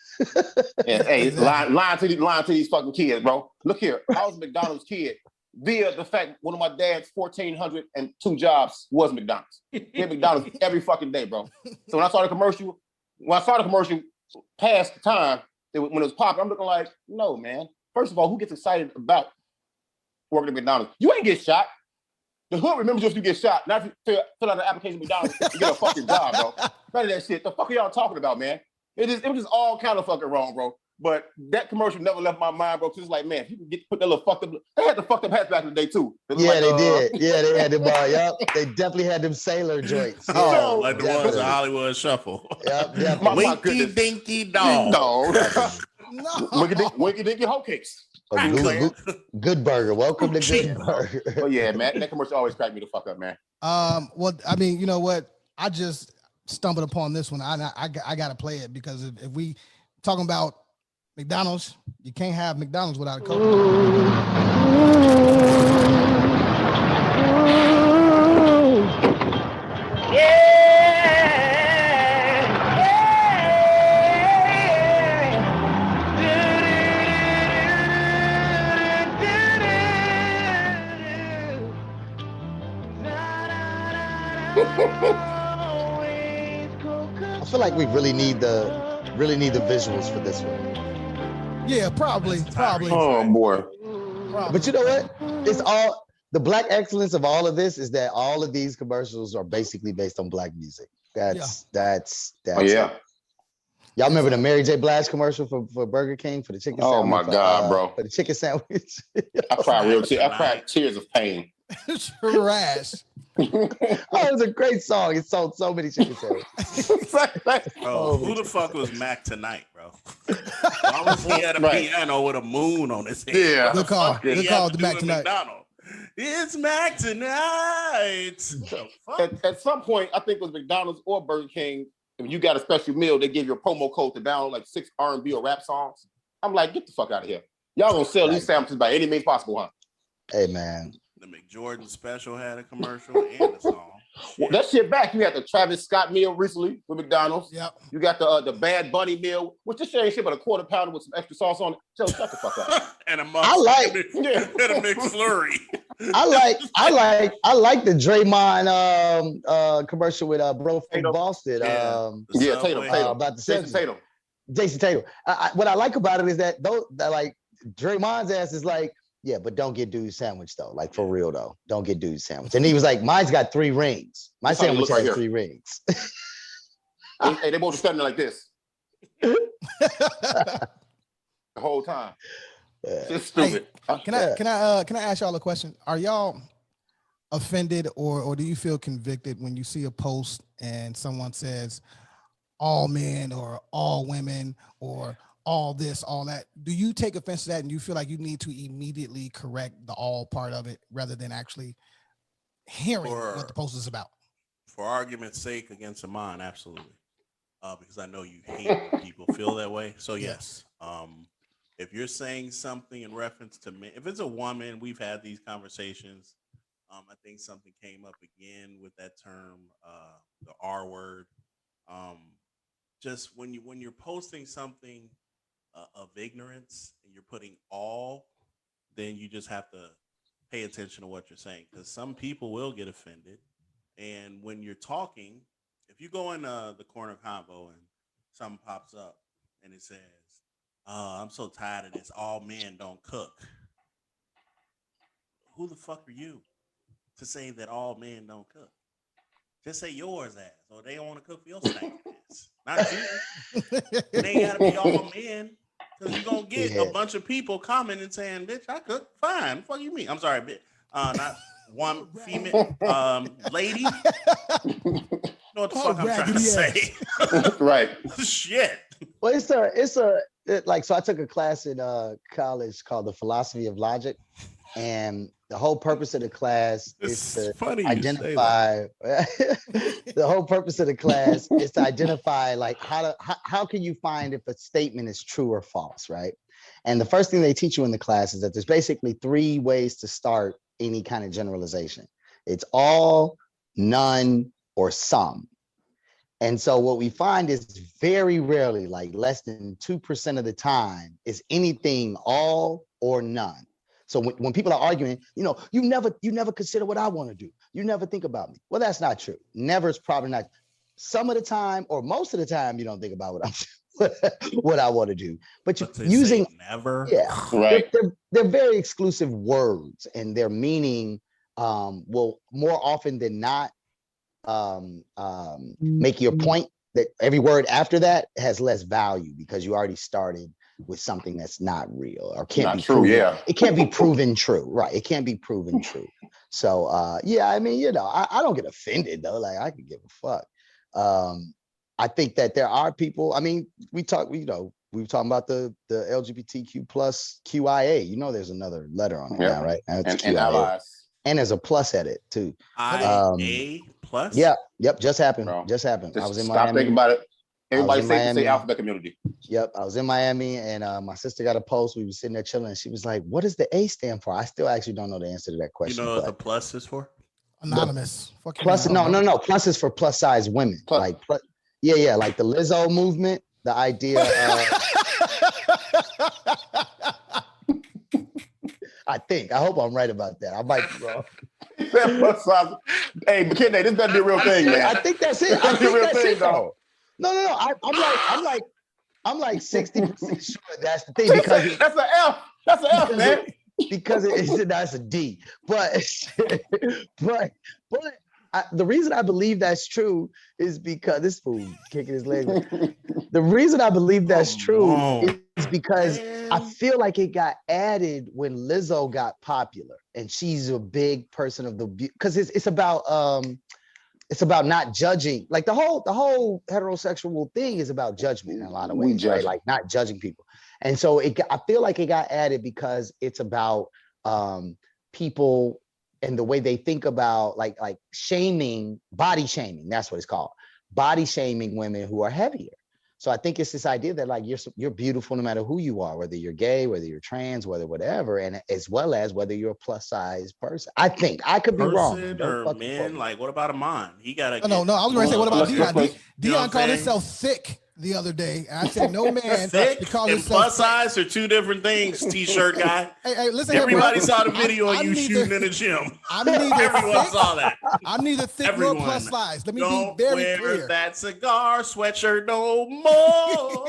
Yeah, hey, lying to these fucking kids, bro. Look here, I was a McDonald's kid via the fact one of my dad's 1,402 jobs was McDonald's. He had McDonald's every fucking day, bro. So when I saw the commercial past the time when it was popular, I'm looking like, no, man. First of all, who gets excited about working at McDonald's? You ain't get shot. The hood remembers you if you get shot, not if you fill out an application at McDonald's and get a fucking job, bro. None of that shit. The fuck are y'all talking about, man? It was just all kind of fucking wrong, bro. But that commercial never left my mind, bro. Cause it's like, man, if you can put that little fucked up. They had the fucked up hats back in the day too. Yeah, like, they did. Yeah, they had them. Yep, they definitely had them sailor joints. Oh, like the ones in Hollywood Shuffle. Yep. Winky dinky dog. Winky dinky hoe cakes. Good burger. Welcome to Good Burger. Oh yeah, man. That commercial always cracked me the fuck up, man. Well, I mean, you know what? I just stumbled upon this one. I got to play it because if we talking about McDonald's, you can't have McDonald's without a Coke. I feel like we really need the visuals for this one. Yeah, probably. Oh boy. But you know what? It's all the black excellence of all of this is that all of these commercials are basically based on black music. That's oh yeah. Y'all remember the Mary J. Blige commercial for Burger King for the chicken sandwich? Oh my God, bro. For the chicken sandwich. I cried tears of pain. Trash. Oh, it was a great song. It sold so many chicken sandwiches. Bro, who the fuck was Mac tonight, bro? Why was he at a piano with a moon on his head? Yeah. Good call. Good call to Mac tonight. It's Mac tonight. At some point, I think it was McDonald's or Burger King. If you got a special meal, they give you a promo code to download like 6 R&B or rap songs. I'm like, get the fuck out of here. Y'all gonna sell these sandwiches by any means possible, huh? Hey, man. The McJordan special had a commercial and a song. Well, that shit back. You had the Travis Scott meal recently with McDonald's. Yep. You got the Bad Bunny meal, which this shit ain't shit but a quarter pounder with some extra sauce on it. So shut the fuck up. And a I like and a McFlurry. I like the Draymond commercial with bro from Boston. Tatum. About the Jason Tatum. What I like about it is that like Draymond's ass is like, yeah, but don't get dude sandwich though. Like for real though, don't get dude sandwich. And he was like, mine's got 3 rings. My sandwich has 3 rings. Hey, they both standing like this the whole time. It's stupid. Hey, can I ask y'all a question? Are y'all offended or do you feel convicted when you see a post and someone says all men or all women or all this, all that? Do you take offense to that and you feel like you need to immediately correct the all part of it rather than actually hearing what the post is about? For argument's sake, against Amon, absolutely. Because I know you hate when people feel that way. So yes, if you're saying something in reference to men, if it's a woman, we've had these conversations. I think something came up again with that term, the R word. Just when you're posting something of ignorance and you're putting all, then you just have to pay attention to what you're saying, because some people will get offended. And when you're talking, if you go in the corner convo and something pops up and it says, I'm so tired of this, all men don't cook. Who the fuck are you to say that all men don't cook? Just say yours ass, or they don't want to cook for your stank ass. Not you. It ain't gotta be all men, because you're gonna get a bunch of people commenting saying, bitch, I cook fine. What you mean? I'm sorry, bitch. Not one female lady. You know what the fuck I'm trying to say. Right. Shit. Well, so I took a class in college called the Philosophy of Logic, and the whole purpose of the class is to identify. The whole purpose of the class is to identify like how can you find if a statement is true or false, right? And the first thing they teach you in the class is that there's basically 3 ways to start any kind of generalization. It's all, none, or some. And so what we find is very rarely, like less than 2% of the time, is anything all or none. So when people are arguing, you never consider what I want to do. You never think about me. Well, that's not true. Never is probably not. Some of the time, or most of the time, you don't think about what I want to do. But using never, right? They're very exclusive words, and their meaning will more often than not make your point that every word after that has less value because you already started with something that's not real or can't be true. It can't be proven true, right? It can't be proven true. So I mean, I don't get offended though. Like I could give a fuck. I think that there are people. I mean, we were talking about the LGBTQ plus QIA. There's another letter on it now, right? And allies. And there's a plus at it too. IA plus. Yeah. Yep. Just happened. Just happened. I was in Miami. Stop thinking about it. Everybody say alphabet community. Yep. I was in Miami and my sister got a post. We were sitting there chilling and she was like, what does the A stand for? I still actually don't know the answer to that question. You know what the plus is for? Anonymous. Plus, no. Plus is for plus size women. Like, like the Lizzo movement, the idea I hope I'm right about that. I might be wrong. Hey, McKinney, this better be a real thing, man. I think that's it. I think that's it, though. No. I'm like 60% sure that's the thing because that's an F. That's an F, man. Because that's a D. But the reason I believe that's true is because this fool kicking his leg. The reason I believe that's true is because I feel like it got added when Lizzo got popular, and she's a big person of the because it's about not judging. Like the whole heterosexual thing is about judgment in a lot of ways, right? Like not judging people. And so I feel like it got added because it's about people and the way they think about like shaming, body shaming. That's what it's called. Body shaming women who are heavier. So I think it's this idea that like you're beautiful no matter who you are, whether you're gay, whether you're trans, whether whatever, and as well as whether you're a plus size person. I think I could be wrong. Or men, like what about Amon? He got no. I was going to say what about Dion? Dion called himself thick the other day. And I said, no man. Thick because and plus size are two different things, T-shirt guy. Hey, listen. Everybody here, saw the video of you shooting in the gym. Everyone saw that. I'm neither thick nor plus size. Let me Don't be very wear clear. that cigar sweatshirt no more.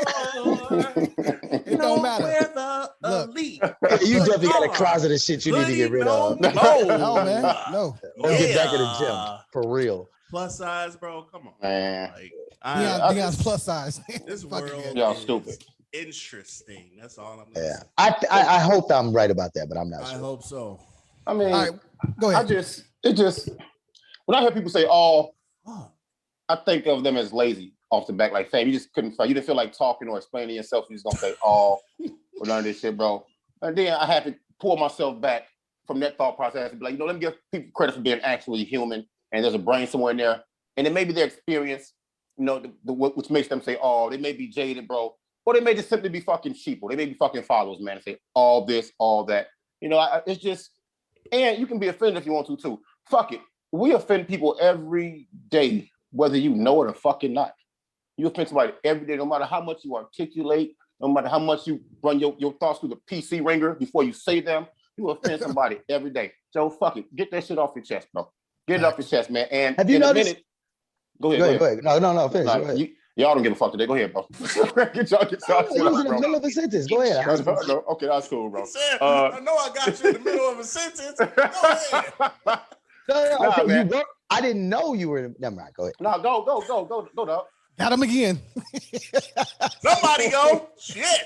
It don't matter. Wear the elite. You definitely got a closet of shit you need to get rid of. No, man. No. Or get back in the gym. For real. Plus size, bro. Come on. Man. Like, Deion's plus size. This world y'all is stupid. Interesting. That's all I'm saying. Yeah. I hope I'm right about that, but I'm not sure. I hope so. I mean, all right, go ahead. When I hear people say, "Oh," I think of them as lazy off the back. Like, fam, you just couldn't. You didn't feel like talking or explaining yourself. You just gonna say, "Oh," or none of this shit, bro. And then I had to pull myself back from that thought process and be like, let me give people credit for being actually human. And there's a brain somewhere in there, and it may be their experience, which makes them say, "Oh," they may be jaded, bro, or they may just simply be fucking sheeple. They may be fucking followers, man, and say all this, all that. It's just, and you can be offended if you want to too. Fuck it, we offend people every day, whether you know it or fucking not. You offend somebody every day, no matter how much you articulate, no matter how much you run your thoughts through the PC ringer before you say them. You offend somebody every day. So fuck it, get that shit off your chest, bro. Get it off your chest, man. And have you noticed? Go ahead. No, finish. Go ahead. Y'all don't give a fuck today. Go ahead, bro. get y'all you was in the middle of a sentence. Go ahead. No, okay, that's cool, bro. Said, I know I got you in the middle of a sentence. Go ahead. No, I didn't know you were. Never mind. Go ahead. No, go, dog. Got him again. Somebody go. Shit.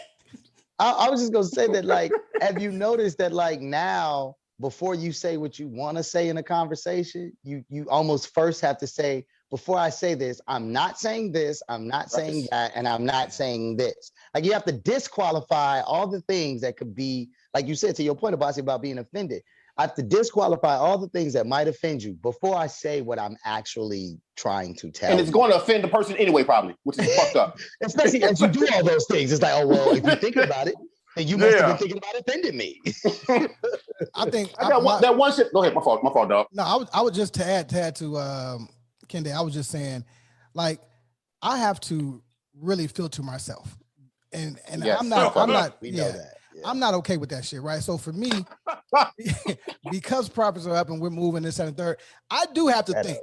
I was just gonna say that, like, have you noticed that, like, now before you say what you want to say in a conversation, you almost first have to say, before I say this, I'm not saying this, I'm not saying that, and I'm not saying this. Like, you have to disqualify all the things that could be, like you said, to your point, Abasi, about being offended. I have to disqualify all the things that might offend you before I say what I'm actually trying to tell. And it's going to offend the person anyway, probably, which is fucked up. Especially as you do all those things. It's like, oh, well, if you're thinking about it, then you must have been thinking about offending me. I think that one shit. Go ahead, my fault, dog. No, I would just to add to Kende, I was just saying, like, I have to really filter myself, and yes, I'm not. We know that. Yeah. I'm not okay with that shit, right? So for me, because profits are up and we're moving this and third, I do have to think.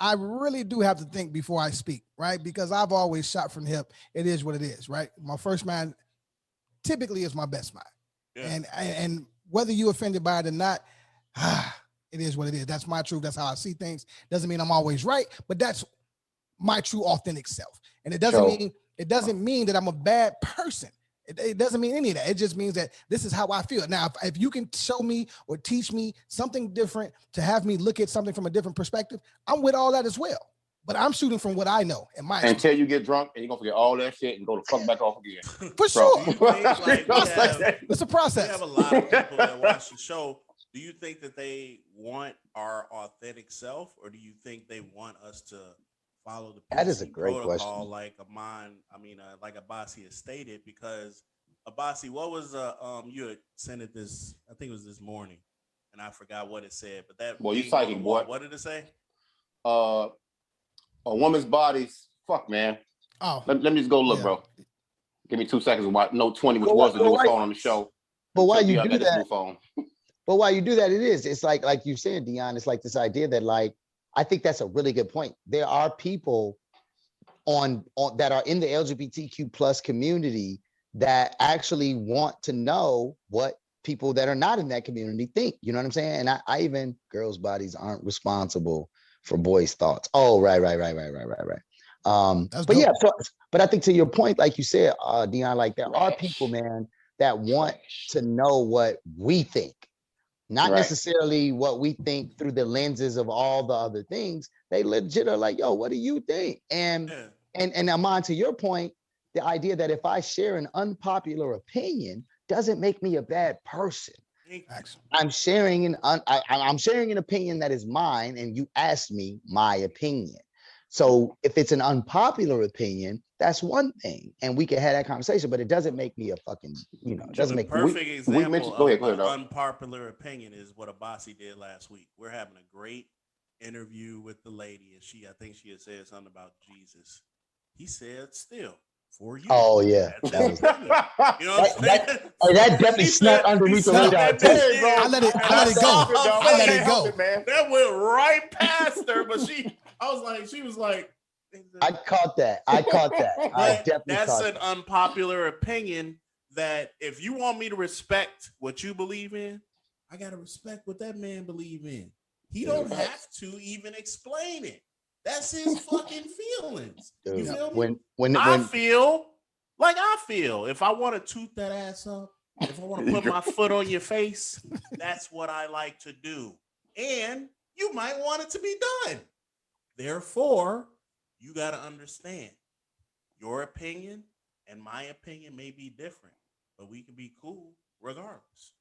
I really do have to think before I speak, right? Because I've always shot from the hip. It is what it is, right? My first mind typically is my best mind. Yeah. And whether you offended by it or not, it is what it is. That's my truth. That's how I see things. Doesn't mean I'm always right, but that's my true authentic self. And it doesn't mean that I'm a bad person. It doesn't mean any of that. It just means that this is how I feel. Now, if you can show me or teach me something different to have me look at something from a different perspective, I'm with all that as well. But I'm shooting from what I know. Until you get drunk and you're going to forget all that shit and go the fuck back off again. For sure. It's a process. We have a lot of people that watch the show. Do you think that they want our authentic self, or do you think they want us to follow the that is a great protocol question. like Abasi has stated? Because Abasi, what was you had sent it this? I think it was this morning, and I forgot what it said. But that boy, you psychic boy. What did it say? A woman's body's fuck, man. Oh, let me just go look, bro. Give me 2 seconds. No 20, which was the new phone on the show. But while you do that, it's like you said, Deion, it's like this idea that, like, I think that's a really good point. There are people on that are in the LGBTQ plus community that actually want to know what people that are not in that community think. You know what I'm saying? And I even, girls' bodies aren't responsible for boys' thoughts. Oh, right. But yeah, but I think to your point, like you said, Deion, like, there are people, man, that want to know what we think. Not necessarily what we think through the lenses of all the other things. They legit are like, yo, what do you think? And Amon, to your point, the idea that if I share an unpopular opinion doesn't make me a bad person. I'm sharing an opinion that is mine, and you asked me my opinion. So if it's an unpopular opinion, that's one thing, and we can have that conversation, but it doesn't make me a fucking, it doesn't make me. Perfect example of an unpopular opinion is what Abasi did last week. We're having a great interview with the lady, and I think she had said something about Jesus. He said, still, for you. Oh yeah, that was, you know what I'm saying? That definitely snuck underneath the radar. I let it go. I let it go. Man. That went right past her, but she was like, I caught that. I definitely that's caught an that. unpopular opinion that if you want me to respect what you believe in, I gotta respect what that man believe in. He don't have to even explain it. That's his fucking feelings. Dude, You feel me? When I feel like I feel. If I want to toot that ass up, if I want to put my foot on your face, that's what I like to do. And you might want it to be done. Therefore, you got to understand your opinion and my opinion may be different, but we can be cool regardless.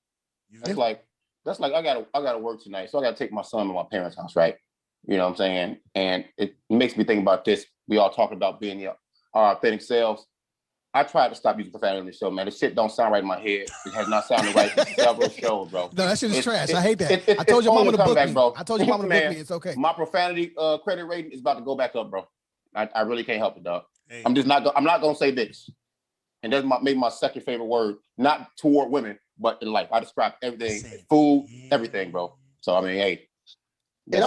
That's like I gotta work tonight, so I gotta take my son to my parents' house, right? You know what I'm saying? And it makes me think about this. We all talking about being our authentic selves. I tried to stop using profanity on the show, man. This shit don't sound right in my head. It has not sounded right for several shows, bro. No, that shit is trash. I hate that. I told your mama to book me. Bro. I told your mama to book me. It's okay. My profanity credit rating is about to go back up, bro. I really can't help it, dog. Hey. I'm not gonna say this. And that's maybe my second favorite word, not toward women, but in life. I describe everything, food, everything, bro. So I mean, hey. It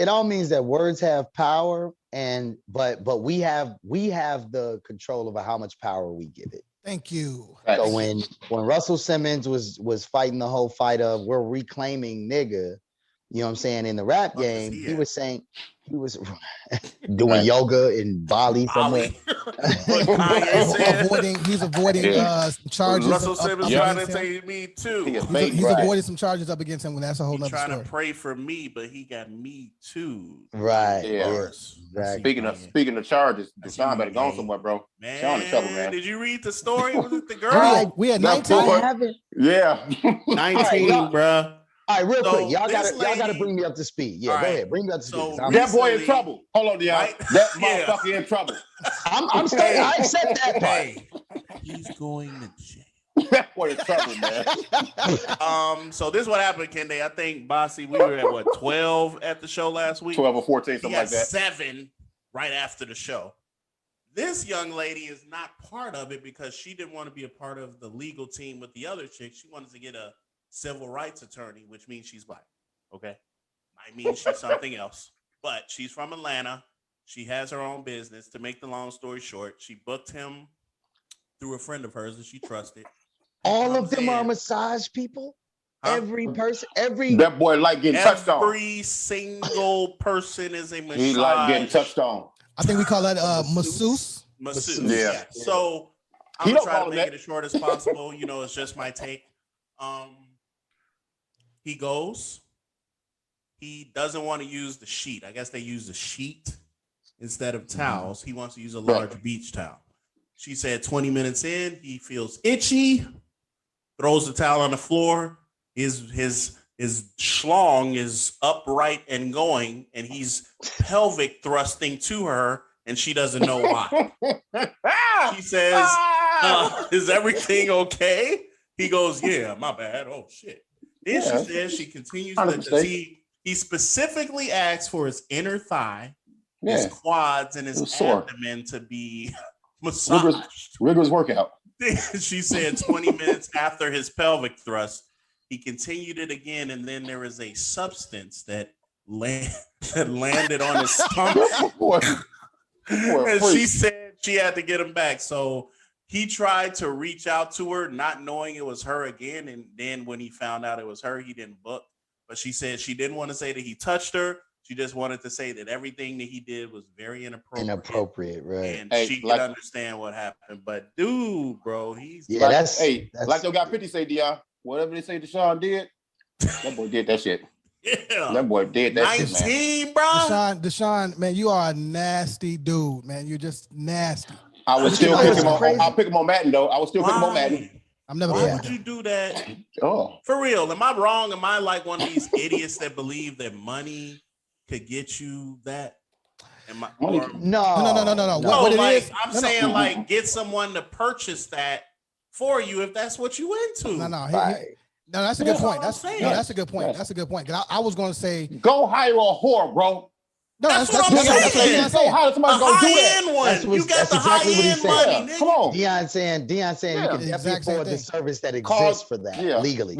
all means that words have power, but we have the control over how much power we give it. Thank you. So when Russell Simmons was fighting the whole fight of we're reclaiming nigga, you know what I'm saying, in the rap game, he was saying he was doing yoga in Bali somewhere. He's avoiding charges. Russell Simmons trying to take me too. He's avoiding some charges up against him when that's a whole nother story. Trying to pray for me, but he got me too. Right. Yeah. Exactly. Speaking of charges, Deshaun better go somewhere, bro. Man, Deshaun in trouble, man. Did you read the story? Was it the girl? We had 19. Yeah. 19, bro. All right, real quick, y'all gotta bring me up to speed. Yeah, go ahead, bring me up to speed. That boy in trouble. Hold on, y'all. That motherfucker in trouble. I'm saying I accept that part. He's going to jail. That boy in trouble, man. So this is what happened, Kende. I think Bossy, we were at 12 at the show last week. 12 or 14, something like that. 7 right after the show. This young lady is not part of it because she didn't want to be a part of the legal team with the other chick. She wanted to get a civil rights attorney, which means she's black. Okay. Might mean she's something else, but she's from Atlanta. She has her own business. To make the long story short, she booked him through a friend of hers that she trusted. All of them are massage people. Every person, that boy like getting touched on. Every single person is a massage. He like getting touched on. I think we call that masseuse. Masseuse. Yeah. So I'm gonna try to make it as short as possible. You know, it's just my take. He goes. He doesn't want to use the sheet. I guess they use the sheet instead of towels. He wants to use a large beach towel. She said 20 minutes in, he feels itchy, throws the towel on the floor. His schlong is upright and going, and he's pelvic thrusting to her, and she doesn't know why. She says, is everything okay? He goes, yeah, my bad. Oh, shit. Then she says she continues to he specifically asks for his inner thigh, his quads, and his abdomen to be massaged. Rigorous workout. She said 20 minutes after his pelvic thrust, he continued it again, and then there was a substance that landed on his stomach. And she said she had to get him back. So he tried to reach out to her, not knowing it was her again. And then when he found out it was her, he didn't book. But she said she didn't want to say that he touched her. She just wanted to say that everything that he did was very inappropriate. Inappropriate, right? And she could understand what happened. But dude, bro, he's that's like they got 50 say, Dion, whatever they say Deshaun did, that boy did that shit. Yeah. That boy did that 19, shit, man. Bro. Deshaun, man, you are a nasty dude, man. You're just nasty. I was still pick him on. I'll pick him on Madden though. I was still pick him on Madden. I'm never. Why would you do that? Oh, for real? Am I wrong? Am I like one of these idiots that believe that money could get you that? No. No, what like it is? I'm saying, like get someone to purchase that for you if that's what you into. No, that's a good point. That's a good point. That's a good point. 'Cause I was going to say, go hire a whore, bro. No, that's what I'm saying. So how does somebody go do that? High-end one. You got the exactly high-end money, nigga. Come on. Deion saying you can definitely afford the service that exists for that legally.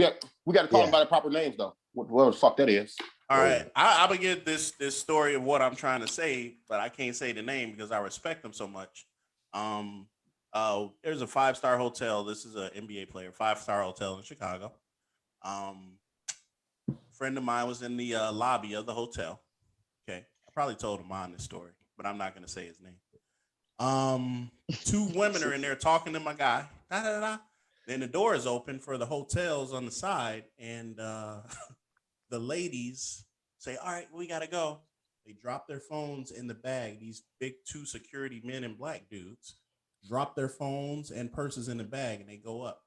We got to call them by the proper names though. Whatever the fuck that is. All right, I'm gonna get this story of what I'm trying to say, but I can't say the name because I respect them so much. There's a 5-star hotel. This is an NBA player, 5-star hotel in Chicago. Friend of mine was in the lobby of the hotel. Okay, I probably told him on this story, but I'm not gonna say his name. 2 women are in there talking to my guy. Da, da, da. Then the door is open for the hotels on the side, and the ladies say, "All right, we gotta go." They drop their phones in the bag. These big 2 security men in black dudes drop their phones and purses in the bag, and they go up.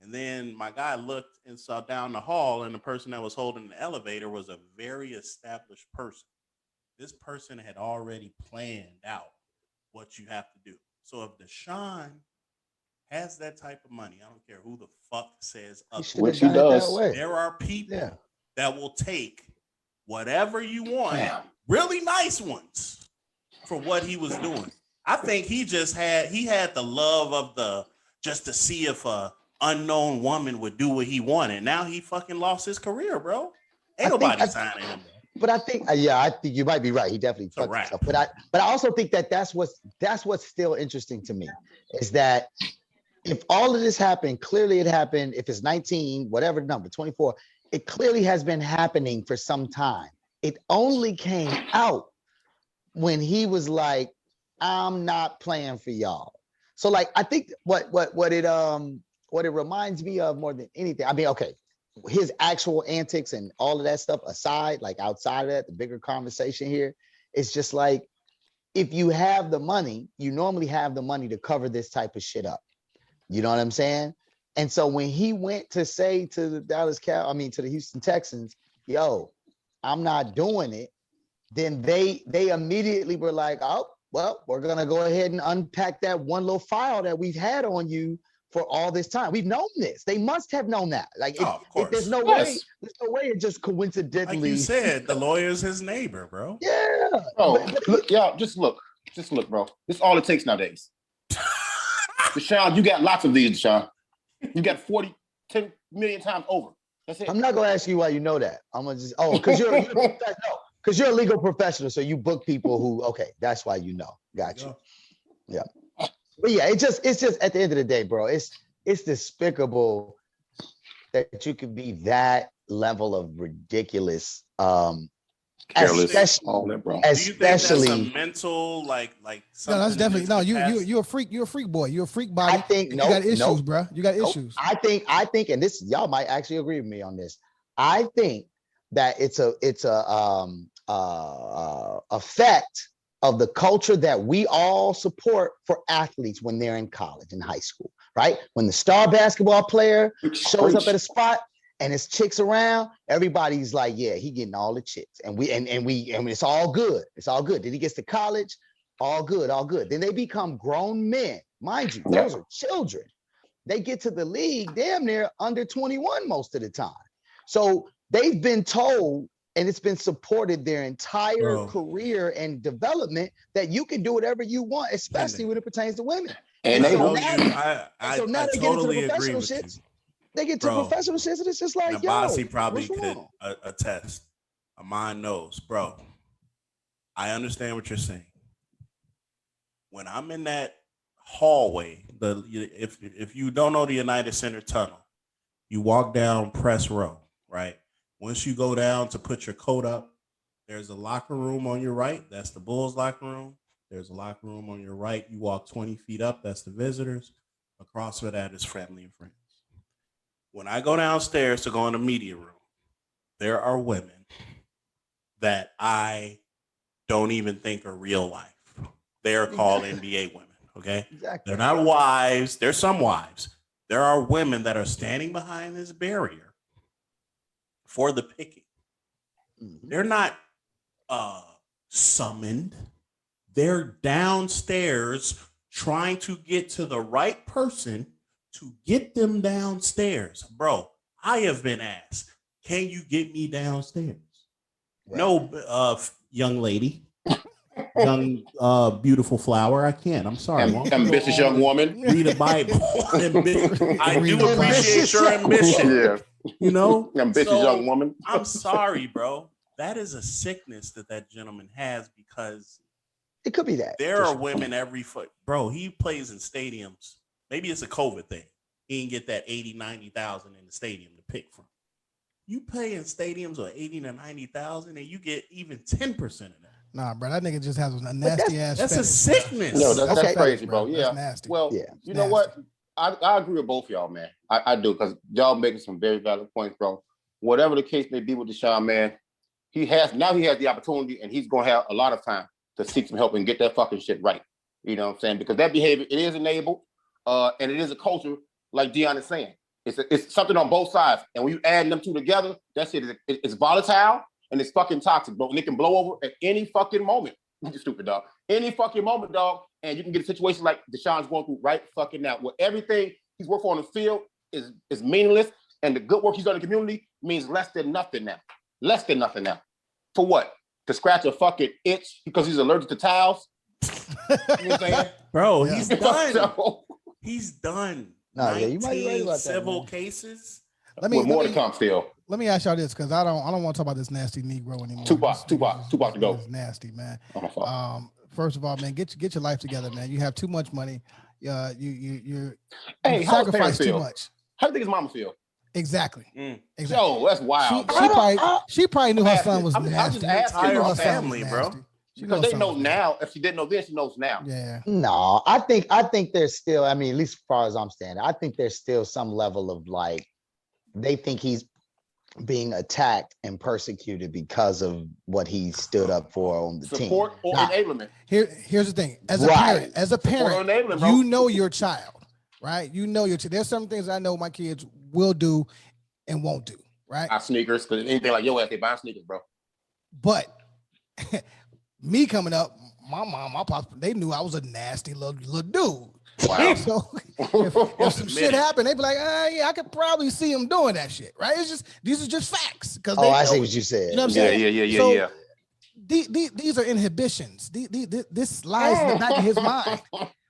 And then my guy looked and saw down the hall, and the person that was holding the elevator was a very established person. This person had already planned out what you have to do. So if Deshaun has that type of money, I don't care who the fuck says which he does. There are people that will take whatever you want, really nice ones, for what he was doing. I think he had the love of just to see if a unknown woman would do what he wanted. Now he fucking lost his career, bro. Ain't nobody signing him. But I think, I think you might be right. He definitely fucked himself. But I also think that's what's still interesting to me is that if all of this happened, clearly it happened. If it's 19, whatever number, 24, it clearly has been happening for some time. It only came out when he was like, "I'm not playing for y'all." So like, I think what it reminds me of more than anything. I mean, okay, his actual antics and all of that stuff aside, like outside of that, the bigger conversation here, it's just like, if you have the money, you normally have the money to cover this type of shit up. You know what I'm saying? And so when he went to say to the to the Houston Texans, "Yo, I'm not doing it," then they immediately were like, "Oh, well, we're gonna go ahead and unpack that one little file that we've had on you for all this time. We've known this. They must have known that. Like, there's no way it just coincidentally." Like you said, the lawyer's his neighbor, bro. Yeah. Bro, just look, bro. This is all it takes nowadays. Deshaun, you got lots of these, Deshaun. You got 10 million times over. That's it. I'm not gonna ask you why you know that. I'm gonna just because you're a legal professional, so you book people who that's why you know. Got you. Yeah. But yeah, it's just at the end of the day, bro, it's despicable that you could be that level of ridiculous. Careless. All that, bro. Do you think that's a mental like no, that's definitely you're a freak. You're a freak boy. You're a freak body. I think you got issues, bro. You got issues. I think, and this y'all might actually agree with me on this. I think that it's a effect of the culture that we all support for athletes when they're in college and high school, right? When the star basketball player shows up at a spot and it's chicks around, everybody's like, "Yeah, he getting all the chicks," and it's all good. It's all good. Then he gets to college, all good, all good. Then they become grown men, mind you. Those are children. They get to the league damn near under 21 most of the time. So they've been told, and it's been supported their entire career and development, that you can do whatever you want, especially when it pertains to women. And so I totally agree with you. They get to professional shit, and it's just like, yo, Bossy probably could attest. Amon knows, bro. I understand what you're saying. When I'm in that hallway, if you don't know the United Center tunnel, you walk down press row, right? Once you go down to put your coat up, there's a locker room on your right. That's the Bulls locker room. There's a locker room on your right. You walk 20 feet up. That's the visitors. Across from that is family and friends. When I go downstairs to go in the media room, there are women that I don't even think are real life. They're called NBA women, okay? Exactly. They're not wives. There's some wives. There are women that are standing behind this barrier for the picking. Mm-hmm. They're not summoned. They're downstairs trying to get to the right person to get them downstairs. Bro, I have been asked, "Can you get me downstairs?" Right. No, young lady, young, beautiful flower. I can't. I'm sorry. Ambitious young woman. Read a Bible. I do appreciate your ambition. Yeah. You know, ambitious young woman. I'm sorry, bro. That is a sickness that gentleman has because it could be that there are women every foot. Bro, he plays in stadiums. Maybe it's a COVID thing. He didn't get that 80, 90,000 in the stadium to pick from. You play in stadiums of 80 to 90,000 and you get even 10% of that. Nah, bro, that nigga just has a nasty ass. That's a sickness. No, that's Okay. crazy, bro. Yeah. That's nasty. Well, Yeah. you know what? I agree with both y'all, man. I do, because y'all making some very valid points, bro. Whatever the case may be with Deshaun, man, he has the opportunity, and he's gonna have a lot of time to seek some help and get that fucking shit right. You know what I'm saying? Because that behavior, it is enabled, and it is a culture, like Dion is saying. It's something on both sides, and when you add them two together, that shit it's volatile and it's fucking toxic, bro. And it can blow over at any fucking moment. You stupid dog. Any fucking moment, dog, and you can get a situation like Deshaun's going through right fucking now, where everything he's working on the field is meaningless, and the good work he's done in the community means less than nothing now. Less than nothing now. For what? To scratch a fucking itch because he's allergic to towels? You know what I'm saying? Bro, he's done. He's done. No, yeah, you might be right about that, civil man. cases. With more to come still. Let me ask y'all this, because I don't want to talk about this nasty Negro anymore. Tupac to go. It's nasty, man. Oh, my fault. First of all, man, get your life together, man. You have too much money. You Hey, how does sacrifice parents feel? too much. How do you think his mama feel? Exactly. Exactly. Yo, that's wild. She probably knew her son was I'm nasty. just asking She knew her her son family, was bro. nasty. She Because knew her they son know was now. If she didn't know then, she knows now. Yeah. No, I think there's still, I mean, at least as far as I'm standing, I think there's still some level of like, they think he's being attacked and persecuted because of what he stood up for on the team. Support or enablement. Here's the thing. As a parent, you know your child, right? You know your child. There's some things I know my kids will do and won't do, right? Buy sneakers, because anything like your ass, they buy sneakers, bro. But me coming up, my mom, my pop, they knew I was a nasty little dude. Wow. So if some shit happened, they'd be like, yeah, I could probably see him doing that shit, right? It's just, these are just facts. Oh, I see what you said. You know what I'm saying? Yeah. These are inhibitions. This lies in the back of his mind,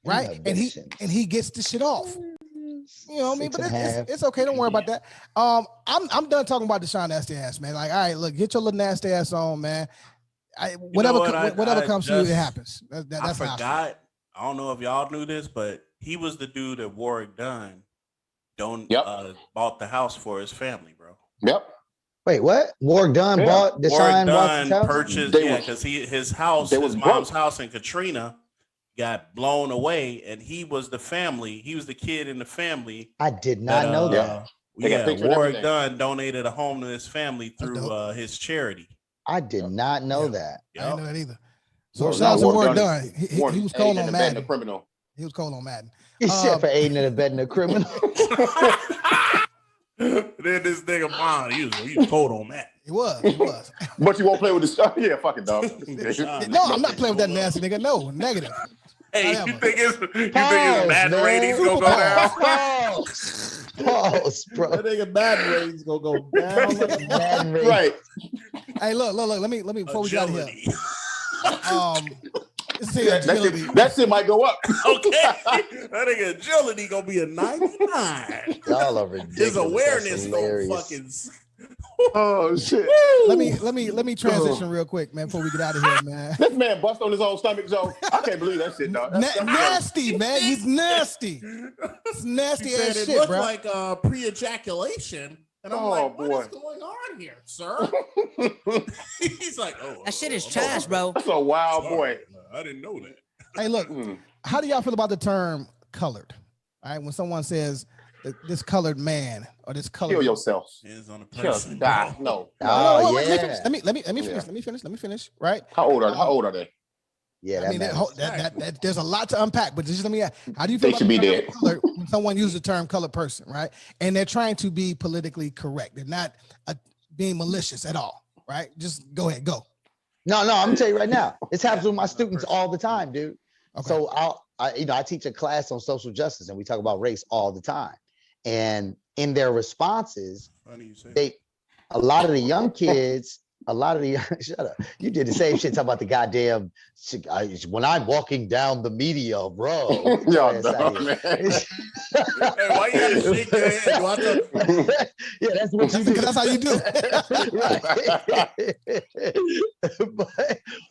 right? And he gets the shit off. You know what I mean? But it's okay. Don't worry about that. I'm done talking about Deshaun nasty ass, man. Like, all right, look, get your little nasty ass on, man. Whatever comes to you, it happens. That's I forgot. I don't know if y'all knew this, but he was the dude that Warwick Dunn bought the house for his family, bro. Yep. Wait, what? Warwick Dunn bought Deshaun Warwick Dunn house? purchased, because his mom's house in Katrina got blown away, and he was the kid in the family. I did not know that. Warwick Dunn donated a home to his family through his charity. I did not know that. I didn't know that either. So shout out to Warwick Dunn. He was cold on Madden. He was cold on Madden. He said for aiding and abetting a criminal. Then this nigga Bond, he was cold on Madden. He was. But you won't play with the stuff? Yeah, fuck it, dog. No, I'm not playing with that nasty nigga. No, negative. Hey, you think his Madden ratings gonna go down? Pause, bro. That nigga Madden ratings gonna go down. Madden ratings. Right. Hey, look. Let me before we get out of here. That shit might go up. Okay. That nigga agility gonna be a 99. Y'all are ridiculous. His awareness gonna fucking. Oh shit. Let me transition real quick, man, before we get out of here, man. This man bust on his own stomach, Joe. I can't believe that shit, dog. That's nasty, man. He's nasty. It's nasty ass it shit, looked bro. like pre-ejaculation. And I'm like, what is going on here, sir? He's like, that shit is trash, bro. That's a wild boy. I didn't know that. Hey, look, how do y'all feel about the term colored? All right, when someone says this colored man or this colored, kill yourself. Is on a person. Die. No. Oh, yeah. Let me finish. Right? How old are they? Yeah, I mean, there's a lot to unpack, but just let me ask, how do you feel They should be dead. When someone uses the term colored person, right? And they're trying to be politically correct. They're not being malicious at all, right? Just go ahead, go. No, I'm gonna tell you right now. This happens with my students all the time, dude. Okay. So I teach a class on social justice and we talk about race all the time. And in their responses, a lot of the young kids a lot of the shut up. You did the same shit talking about the goddamn when I'm walking down the media, bro. Y'all dumb, man. Hey, why you gotta shake your head? Do I Yeah, that's what you do. Because that's how you do.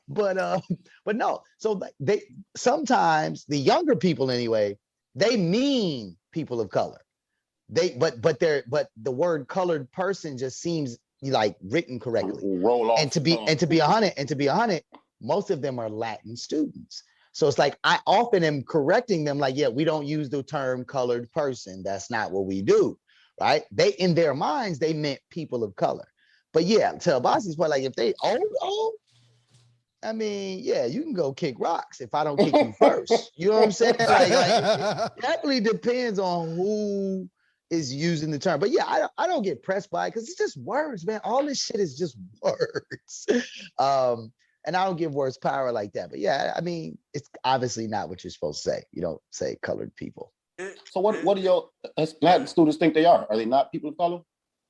But no. So like they sometimes the younger people anyway, they mean people of color. But the word colored person just seems like written correctly. Roll off. And to be honest, most of them are Latin students. So it's like I often am correcting them, like, yeah, we don't use the term colored person. That's not what we do, right? They in their minds they meant people of color. But yeah, to Abasi's point, like if they old, I mean, yeah, you can go kick rocks if I don't kick you first. You know what I'm saying? Like it definitely depends on who is using the term. But yeah, I don't get pressed by it because it's just words, man. All this shit is just words. And I don't give words power like that. But yeah, I mean, it's obviously not what you're supposed to say. You don't say colored people. So what do your Latin students think they are? Are they not people of color?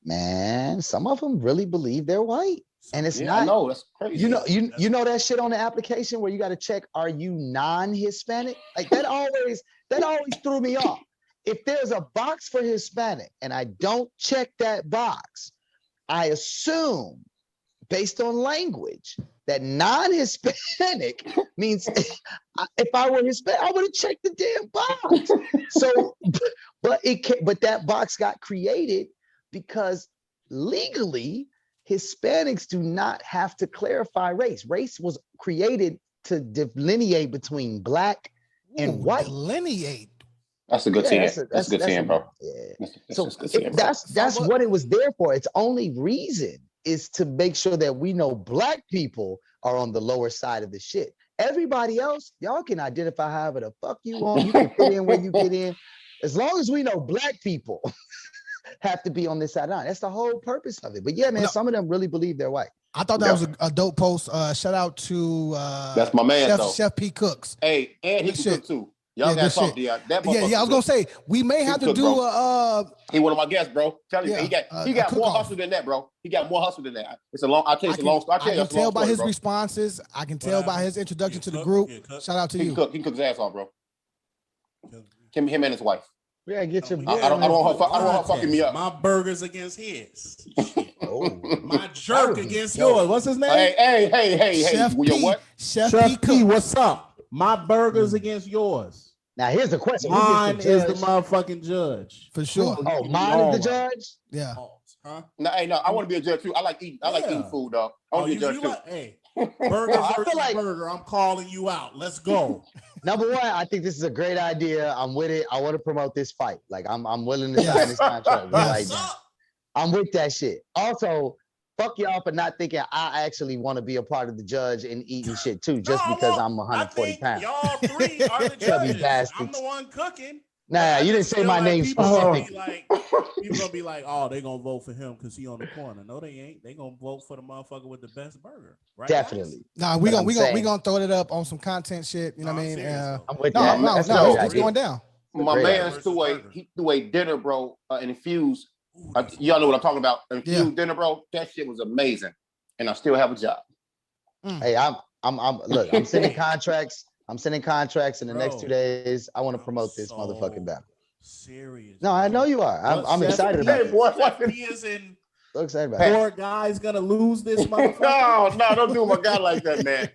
Man, some of them really believe they're white. And it's not. I know, that's crazy. You know that shit on the application where you got to check, are you non-Hispanic? Like that always threw me off. If there's a box for Hispanic and I don't check that box, I assume, based on language, that non-Hispanic means if I were Hispanic, I would have checked the damn box. So, but that box got created because legally, Hispanics do not have to clarify race. Race was created to delineate between black and white. Delineate. That's a good team. That's a good team, bro. Yeah. That's what it was there for. Its only reason is to make sure that we know black people are on the lower side of the shit. Everybody else, y'all can identify however the fuck you want. You can fit in where you get in. As long as we know black people have to be on this side line. That's the whole purpose of it. But yeah, man, some of them really believe they're white. I thought that was a dope post. Shout out to that's my man, Chef P. Cooks. Hey, and he can cook too. Y'all got talk to y'all. Yeah, I was gonna say we may have to do he one of my guests, bro. Tell you, he got more hustle than that, bro. He got more hustle than that. It's a long. I tell you, it's a long story. I can tell by his responses. I can tell by his introduction to the group. Shout out to you. He can cook his ass off, bro. Him and his wife. Yeah, get your. I don't want her fucking me up. My burgers against his. My jerk against yours. What's his name? Hey. Chef P. What? Chef P. What's up? My burgers against yours. Now here's the question. Mine is the motherfucking judge. For sure. Oh, mine is the judge? Yeah. Huh? No, I want to be a judge too. I like eating. I like eating food, dog. I want to be a judge too. Hey, burgers versus burger. I'm calling you out. Let's go. Number one, I think this is a great idea. I'm with it. I want to promote this fight. Like I'm willing to sign this contract right now. I'm with that shit. Also, fuck y'all for not thinking I actually want to be a part of the judge and eating shit too, just because I'm 140 pounds. Y'all three are the judges. I'm the one cooking. Nah, you didn't say my name specifically. People gonna be like, oh, they gonna vote for him because he on the corner. No, they ain't. They gonna vote for the motherfucker with the best burger. Right? Definitely. Nah, we gonna throw it up on some content shit. You know what I mean? I'm with that. No, it's going down. My man threw a dinner, bro, and infused. Y'all know what I'm talking about. Infused dinner, bro. That shit was amazing, and I still have a job. Hey, look, I'm sending contracts. I'm sending contracts in the next 2 days. I want to promote this motherfucking battle. Serious. No, I know you are. I'm excited about it. So excited about it. Poor guy's gonna lose this motherfucker. No, don't do my guy like that, man.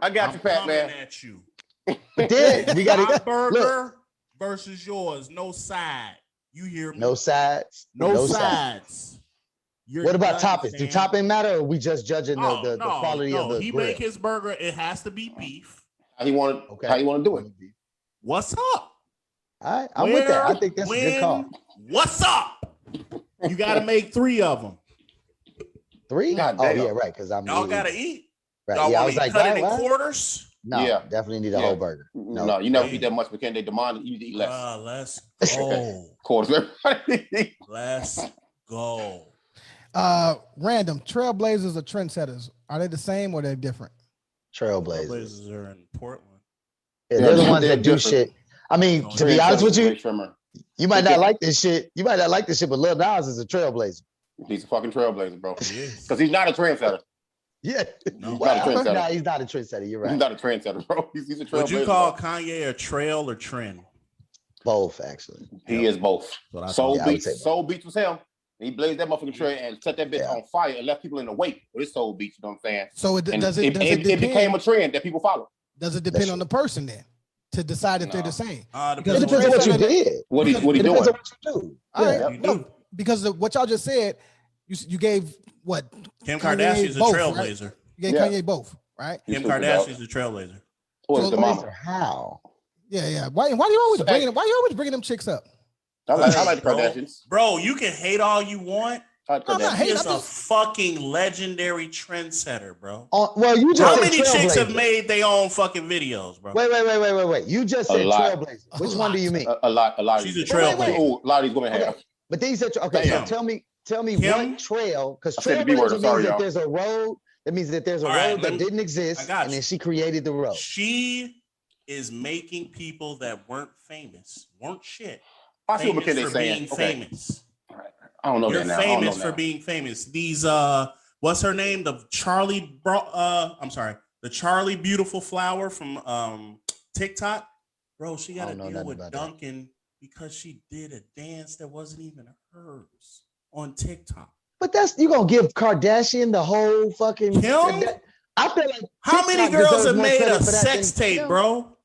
I got you, Pat, man. At you. But then we got my burger versus yours. No side. You hear me? No sides. No sides. What about toppings? Do topping matter, or are we just judging the quality of the He grill? make his burger. It has to be beef. How you want to do it? What's up? All right, I'm with that. I think that's a good call. What's up? You got to make 3 of them. 3? Oh yeah, right. Because y'all got to eat. Right. Y'all I want was to like, cut it in quarters? No, definitely need a whole burger. No, you never eat that much, McKen. They demand you eat less. Let's go. Quarters. Let's go. Random trailblazers or trendsetters, are they the same or are they different? Trailblazers are in Portland. Yeah, they're the ones that do shit. I mean, to be honest with you, you might not like this shit. But Lil Nas is a trailblazer. He's a fucking trailblazer, bro. Because he's not a trendsetter. Yeah. No. Nah, he's not a trendsetter. You're right. He's not a trendsetter, bro. He's a trailblazer. Would you call Kanye a trail or trend? Both, actually. He is both. Soul Beats was him. He blazed that motherfucking trail and set that bitch on fire and left people in the wake with his Soul Beats. You know what I'm saying? So it became a trend that people follow. Does it depend on the person then to decide if they're the same? It depends on what you did. What he doing? Depends on what you do. All right, no, because of what y'all just said, you gave what? Kim Kardashian's a trailblazer. Right? You gave Kanye both, right? Kim Kardashian's a trailblazer. How? Yeah. Why you always bringing them chicks up? I like the Kardashians. Bro, you can hate all you want. He is a fucking legendary trendsetter, bro. Well, you just how many chicks have made their own fucking videos, bro? Wait. You just said trailblazer. Which one do you mean? A lot. She's a trailblazer. A lot of these women have. But then you said, okay, so tell me what trail, because trailblazer means that there's a road. That means that there's a road that didn't exist, and then she created the road. She is making people that weren't shit. I see what McKinney's saying. Famous. I don't know. You're famous for being famous. These what's her name? The Charlie Beautiful Flower from TikTok. Bro, she got a deal with Duncan because she did a dance that wasn't even hers on TikTok. But you gonna give Kardashian the whole fucking Kim? I feel like how many girls have made a sex tape, bro?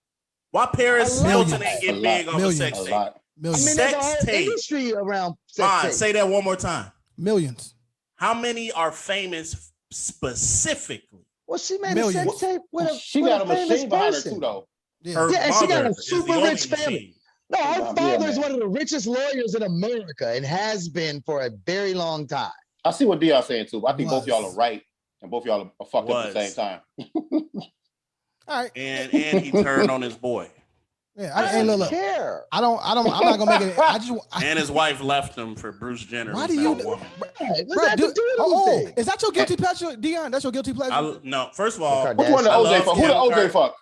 Why Paris Hilton ain't get big on a sex tape? Millions. I mean, there's a whole industry around sex tape. Say that one more time. Millions. How many are famous specifically? Well, she made a sex tape with a She got a machine behind her too, though. And she got a super rich family. No, her father is one of the richest lawyers in America and has been for a very long time. I see what Dion's saying too. I think both y'all are right and both y'all are fucked up at the same time. All right. And he turned on his boy. Yeah, I don't care. I'm not gonna make it. And his wife left him for Bruce Jenner. Why do you? Is that your guilty pleasure, Dion? That's your guilty pleasure? No. First of all, which one the OJ fuck? Who the OJ fuck?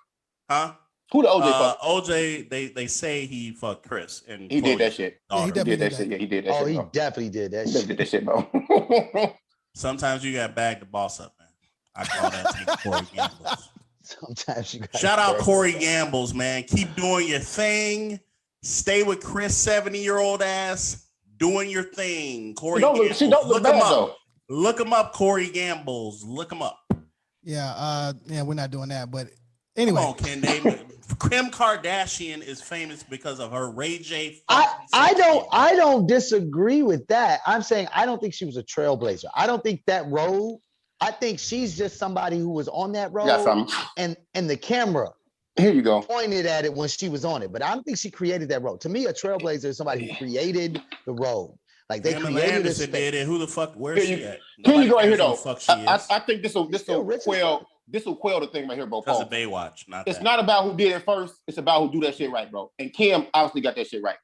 Huh? Who the OJ fuck? OJ. They say he fucked Chris, and he did that shit. Yeah, he did that shit. Yeah, he did that shit. Oh, he definitely did that shit. He did that shit, bro. Sometimes you got bagged the boss up, man. I call that thing Corey Gambles. Sometimes you got shout out Corey Gambles, man. Keep doing your thing. Stay with Chris, 70-year-old ass, doing your thing. Corey Gambles. She don't look bad, though. Look him up, Corey Gambles. Look him up. Yeah, we're not doing that. But anyway. Come on, Kim Kardashian is famous because of her Ray J. I don't disagree with that. I'm saying I don't think she was a trailblazer. I don't think that road. I think she's just somebody who was on that road and the camera here you go pointed at it when she was on it. But I don't think she created that road. To me, a trailblazer is somebody who created the road. Like they created a space. Did it. Who the fuck? Where's she at? Here you go right here though. I think this will quell the thing right here, bro. Because of Baywatch. It's not about who did it first. It's about who do that shit right, bro. And Kim obviously got that shit right.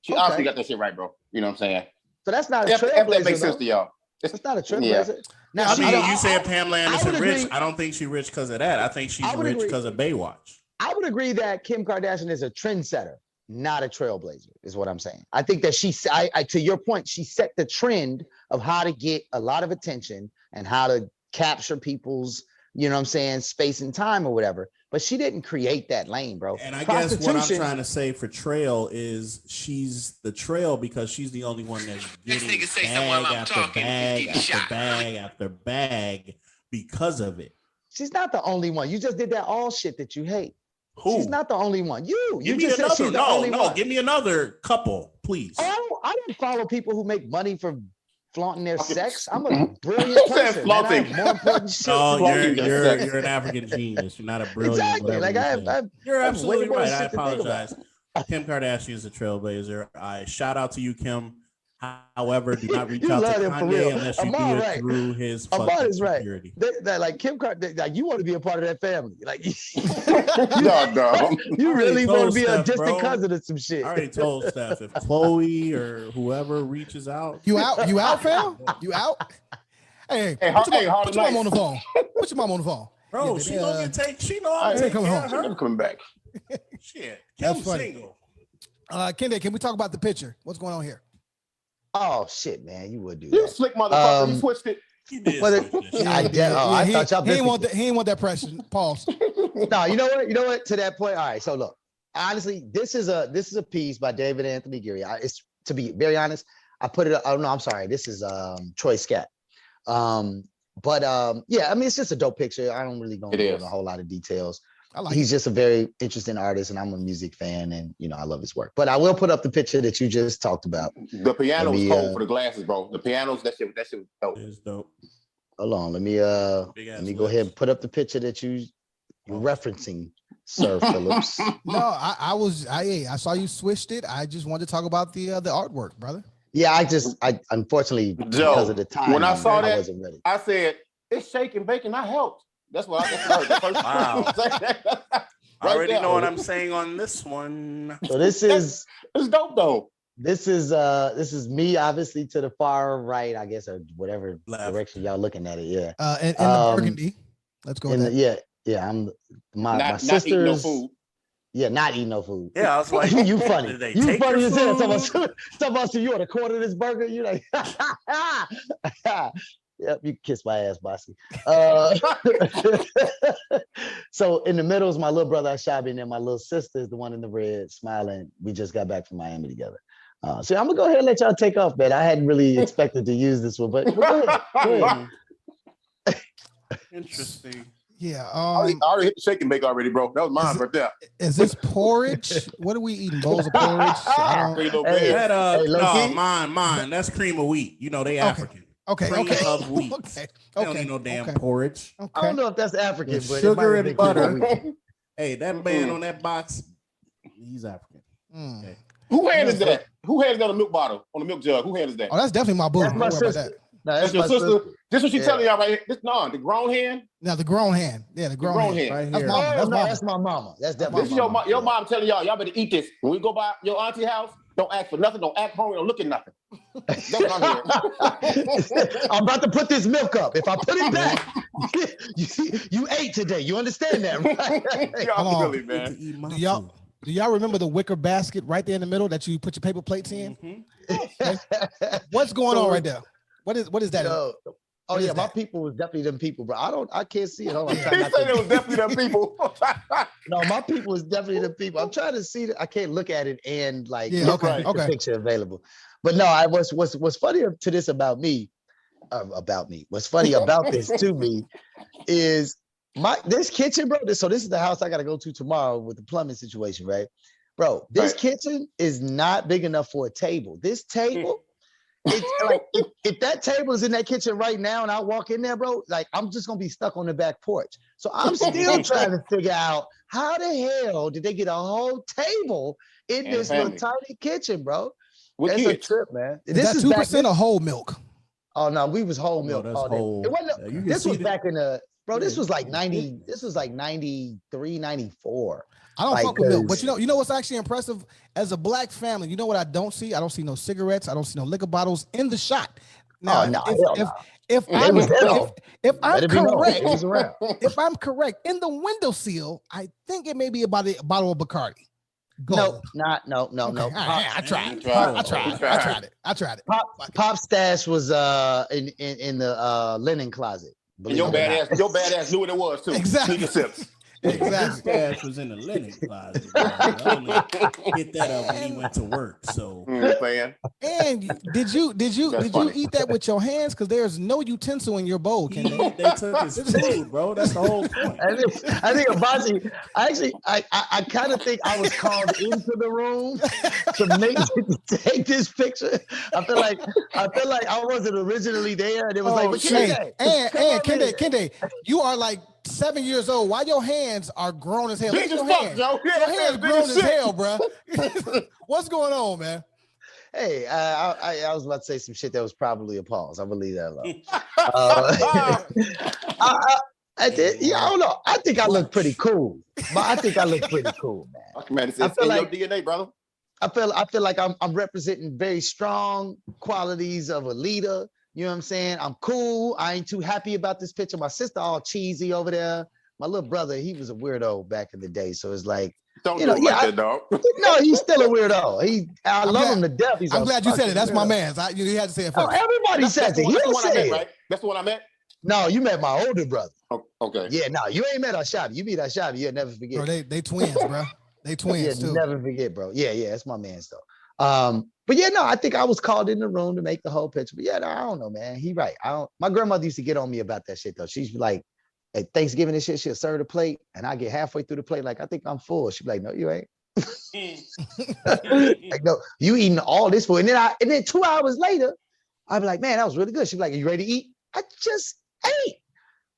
She obviously got that shit right, bro. You know what I'm saying? So that's not a trailblazer. If that makes sense to y'all. It's not a trailblazer. Yeah. Now, I mean, you said Pamela Anderson rich. I don't think she's rich because of that. I think she's rich because of Baywatch. I would agree that Kim Kardashian is a trendsetter, not a trailblazer, is what I'm saying. I think that to your point, she set the trend of how to get a lot of attention and how to capture people's, you know what I'm saying, space and time or whatever. But she didn't create that lane, bro. And I guess what I'm trying to say for Trail is she's the Trail because she's the only one that's getting bag after bag after bag after bag because of it. She's not the only one. You just did that all shit that you hate. Who? She's not the only one. You just said she's the only one. Give me another couple, please. Oh, I don't follow people who make money for flaunting their sex. I'm a brilliant person. Flaunting. More important shit. No, you're an African genius. You're not a brilliant. Exactly. Like you're absolutely right. I apologize. Kim Kardashian is a trailblazer. I shout out to you, Kim. However, do not reach out to Kanye unless you do it through his fucking security. Like Kim Kardashian, like you want to be a part of that family. Like you really want to be a distant cousin of some shit. I already told Steph if Chloe or whoever reaches out. You out, fam? You out? Hey, put your mom on the phone. Put your mom on the phone. Bro, yeah, she gonna get take. She know I'm taking care of her. I'm coming back. Shit, That's Kim's funny. single. Kende, can we talk about the picture? What's going on here? Oh shit, man, you would do You that. slick motherfucker. You switched it. But I thought y'all he ain't want that pressure. Pause. No, you know what? To that point, all right. So look, honestly, this is a piece by David Anthony Geary. It's, to be very honest, I put it. Oh no, I'm sorry. This is Troy Scat. Yeah, I mean, it's just a dope picture. I don't really go into a whole lot of details. He's just a very interesting artist, and I'm a music fan, and I love his work. But I will put up the picture that you just talked about. The piano was cold for the glasses, bro. The pianos, that shit was dope. It's dope. Hold on, let me go ahead and put up the picture that you're referencing, Sir Phillips. No, I saw you switched it. I just wanted to talk about the artwork, brother. Yeah, I unfortunately, because of the time, when I saw that, I wasn't ready. I said, it's shaking bacon. I helped. That's what I heard. The first Wow. right I already there. know what I'm saying on this one. So this is it's dope though. This is me, obviously, to the far right, I guess, or whatever direction y'all looking at it. Yeah. In the burgundy. Let's go. Yeah. I'm my sisters. Not eating no food. Yeah, not eating no food. Yeah, I was like, you funny. You funny as hell. Talking about you want a quarter of this burger. You like, yep, you can kiss my ass, bossy. So in the middle is my little brother Ashabi, and then my little sister is the one in the red, smiling. We just got back from Miami together. So I'm gonna go ahead and let y'all take off, man. I hadn't really expected to use this one, but go ahead. Interesting. Yeah. I already hit the shake and bake already, bro. That was mine right there. Is this porridge? What are we eating? Bowls of porridge? Mine. That's cream of wheat. They African. Okay. Cream Okay. of wheat. Okay. They don't need no damn porridge. Okay. I don't know if that's African, With but sugar it might and butter. be. Hey, that man on that box, he's African. Okay. Who hand is that? Who hands that a milk bottle on a milk jug? Who hand is that? Oh, that's definitely my boo. That's my sister. No, That's your sister. This what she telling y'all right here. The grown hand. Now the grown hand. Yeah, the grown hand. Right That's here. mama. That's mama. That's my mama. That's definitely This is your mom telling y'all better eat this. When we go by your auntie house, don't ask for nothing. Don't act hungry. Don't look at nothing. That's what I'm hearing. I'm about to put this milk up. If I put it back, you ate today. You understand that, right? Y'all really, man. Do y'all remember the wicker basket right there in the middle that you put your paper plates in? Okay. What's going on right there? What is that? My people was definitely them people, bro. I can't see it. Hold on. He said it was definitely them people. No, my people was definitely them people. I'm trying to see it. I can't look at it and the picture available. But no, what's funny to this about me. What's funny about this to me is this kitchen, bro. So this is the house I gotta go to tomorrow with the plumbing situation, right? Bro, this kitchen is not big enough for a table. This table, it's like if that table is in that kitchen right now and I walk in there, bro, like I'm just gonna be stuck on the back porch. So I'm still trying to figure out how the hell did they get a whole table in this little tiny kitchen, bro? That's a trip, man. Is that 2% or whole milk? Oh no, we was whole milk. No, that's whole. It wasn't, this was back in the this was like 90. This was like 93, 94. I don't fuck with milk, but you know what's actually impressive as a black family. You know what I don't see? I don't see no cigarettes. I don't see no liquor bottles in the shot. Now, if I'm correct, in the windowsill, I think it may be about a bottle of Bacardi. No. Okay. I tried it. Pop stash was in the linen closet. And your badass knew what it was too. Exactly. Sneaker sips. Exactly. Stash was in the linen closet. I only hit that up when he went to work. So. And did you eat that with your hands? Because there's no utensil in your bowl. They took his food, bro. That's the whole point. I think Abaji. I kind of think I was called into the room to take this picture. I feel like I wasn't originally there, and it was Kende, you are like 7 years old. Why your hands are grown as hell? Big as your fuck, hands. Joe. Your hands grown as hell, bro. What's going on, man? Hey, I was about to say some shit that was probably a pause. I'm gonna leave that alone. I don't know. I think I look pretty cool. Man, It's in your DNA, brother. I feel like I'm representing very strong qualities of a leader. You know what I'm saying? I'm cool. I ain't too happy about this picture. My sister all cheesy over there. My little brother, he was a weirdo back in the day. So it's like, Don't You do know, it like that, dog. No, he's still a weirdo. I love him to death. I'm glad you said it. That's my man. You had to say it first. Everybody says it. That's the He'll one I say met, it. right? That's the one I met. No, you met my older brother. Oh, okay. Yeah, no, you ain't met Ashabi. You meet Ashabi, you'll never forget. Bro, they twins, bro. They twins too. Never forget, bro. Yeah, that's my man though. But yeah, no, I think I was called in the room to make the whole picture. But yeah, no, I don't know, man. He right. My grandmother used to get on me about that shit though. She'd be like, at Thanksgiving and shit, she'll serve the plate, and I get halfway through the plate, like I think I'm full. She'd be like, no, you ain't. Like, no, you eating all this food. And then 2 hours later, I'd be like, man, that was really good. She'd be like, are you ready to eat? I just ate.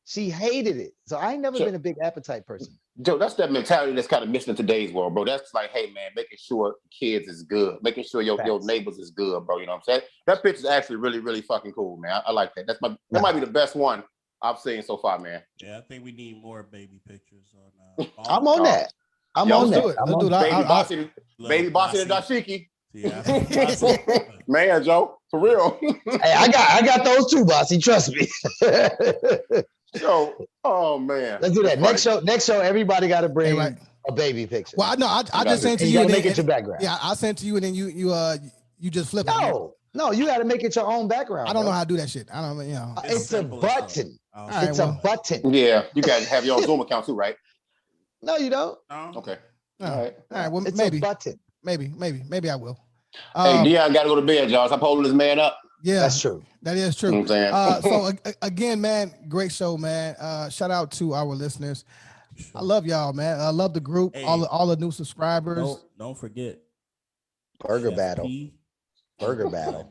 She hated it. So I ain't never been a big appetite person. Joe, that's that mentality that's kind of missing in today's world, bro. That's like, hey, man, making sure kids is good, making sure your neighbors is good, bro. You know what I'm saying? That picture's actually really, really fucking cool, man. I like that. That might be the best one I've seen so far, man. Yeah, I think we need more baby pictures on. I'm on that. I'm on that. Baby Bossy and Dashiki. Yeah. Man, Joe, for real. Hey, I got those too, Bossy. Trust me. So, oh man. Let's do that. Next show, everybody got to bring a baby picture. Well, I just sent to you. You gotta make it your background. Yeah, I sent to you, and then you just flip it. No, you got to make it your own background. I don't know how to do that shit. I don't, you know. It's a button. It's a button. Yeah, you got to have your own Zoom account too, right? No, you don't. Okay. All right. Well, it's maybe a button. Maybe I will. Hey, Dion got to go to bed, y'all. Stop holding this man up. Yeah, that's true. That is true. You know what I'm saying? So again, man, great show, man. Shout out to our listeners. I love y'all, man. I love the group. Hey, all the new subscribers. Don't forget Burger Chef Battle. P. Burger Battle.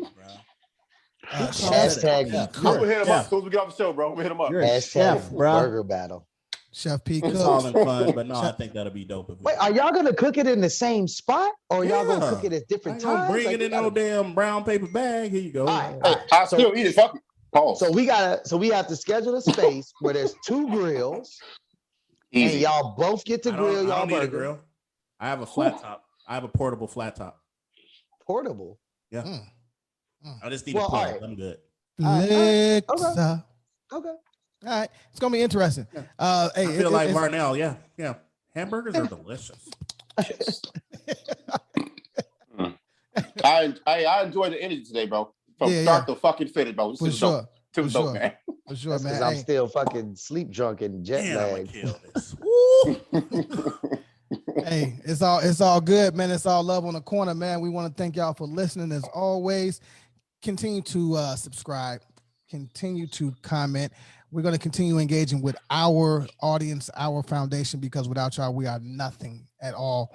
Hashtag. We'll hit him up as soon as we get off the show, bro. We'll hit him up. Hashtag Burger Battle. Chef P. It's all in fun, but no, I think that'll be dope. Wait, are y'all gonna cook it in the same spot, or y'all gonna cook it at different times? Bring it in no damn brown paper bag. Here you go. I still eat it. Fucking pause. So we have to schedule a space where there's 2 grills, and y'all both get to grill y'all burger. Grill. I have a flat top. I have a portable flat top. Portable. Yeah. I just need a plug. I'm good. Alexa. Okay. All right, it's gonna be interesting. Hey, I feel like Marnell. Yeah. Hamburgers are delicious. I enjoyed the energy today, bro. From start to fucking finish, bro. For sure. Too dope, man. For sure, man. Because I'm still fucking sleep drunk and jet lagged. Hey, it's all good, man. It's all love on the corner, man. We want to thank y'all for listening as always. Continue to subscribe. Continue to comment. We're going to continue engaging with our audience, our foundation, because without y'all, we are nothing at all.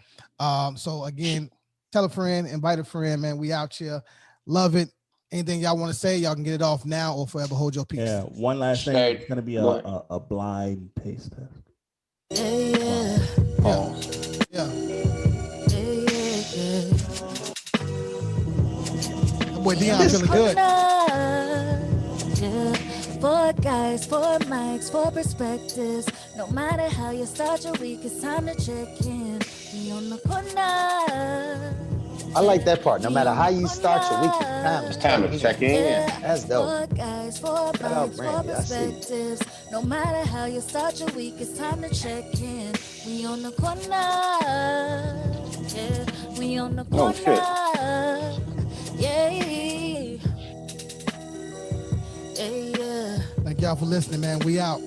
So again, tell a friend, invite a friend, man. We out here. Love it. Anything y'all want to say, y'all can get it off now or forever hold your peace. Yeah, one last thing. It's going to be a blind taste test. Yeah. That boy Dion feeling good. For guys, for mics, for perspectives. No matter how you start your week, it's time to check in. We on the corner. I like that part. No matter how you start your week, it's time to check in. That's dope. For guys, for mics, for perspectives. No matter how you start your week, it's time to check in. We on the corner. Yeah, we on the corner. Yeah. Thank y'all for listening, man. We out.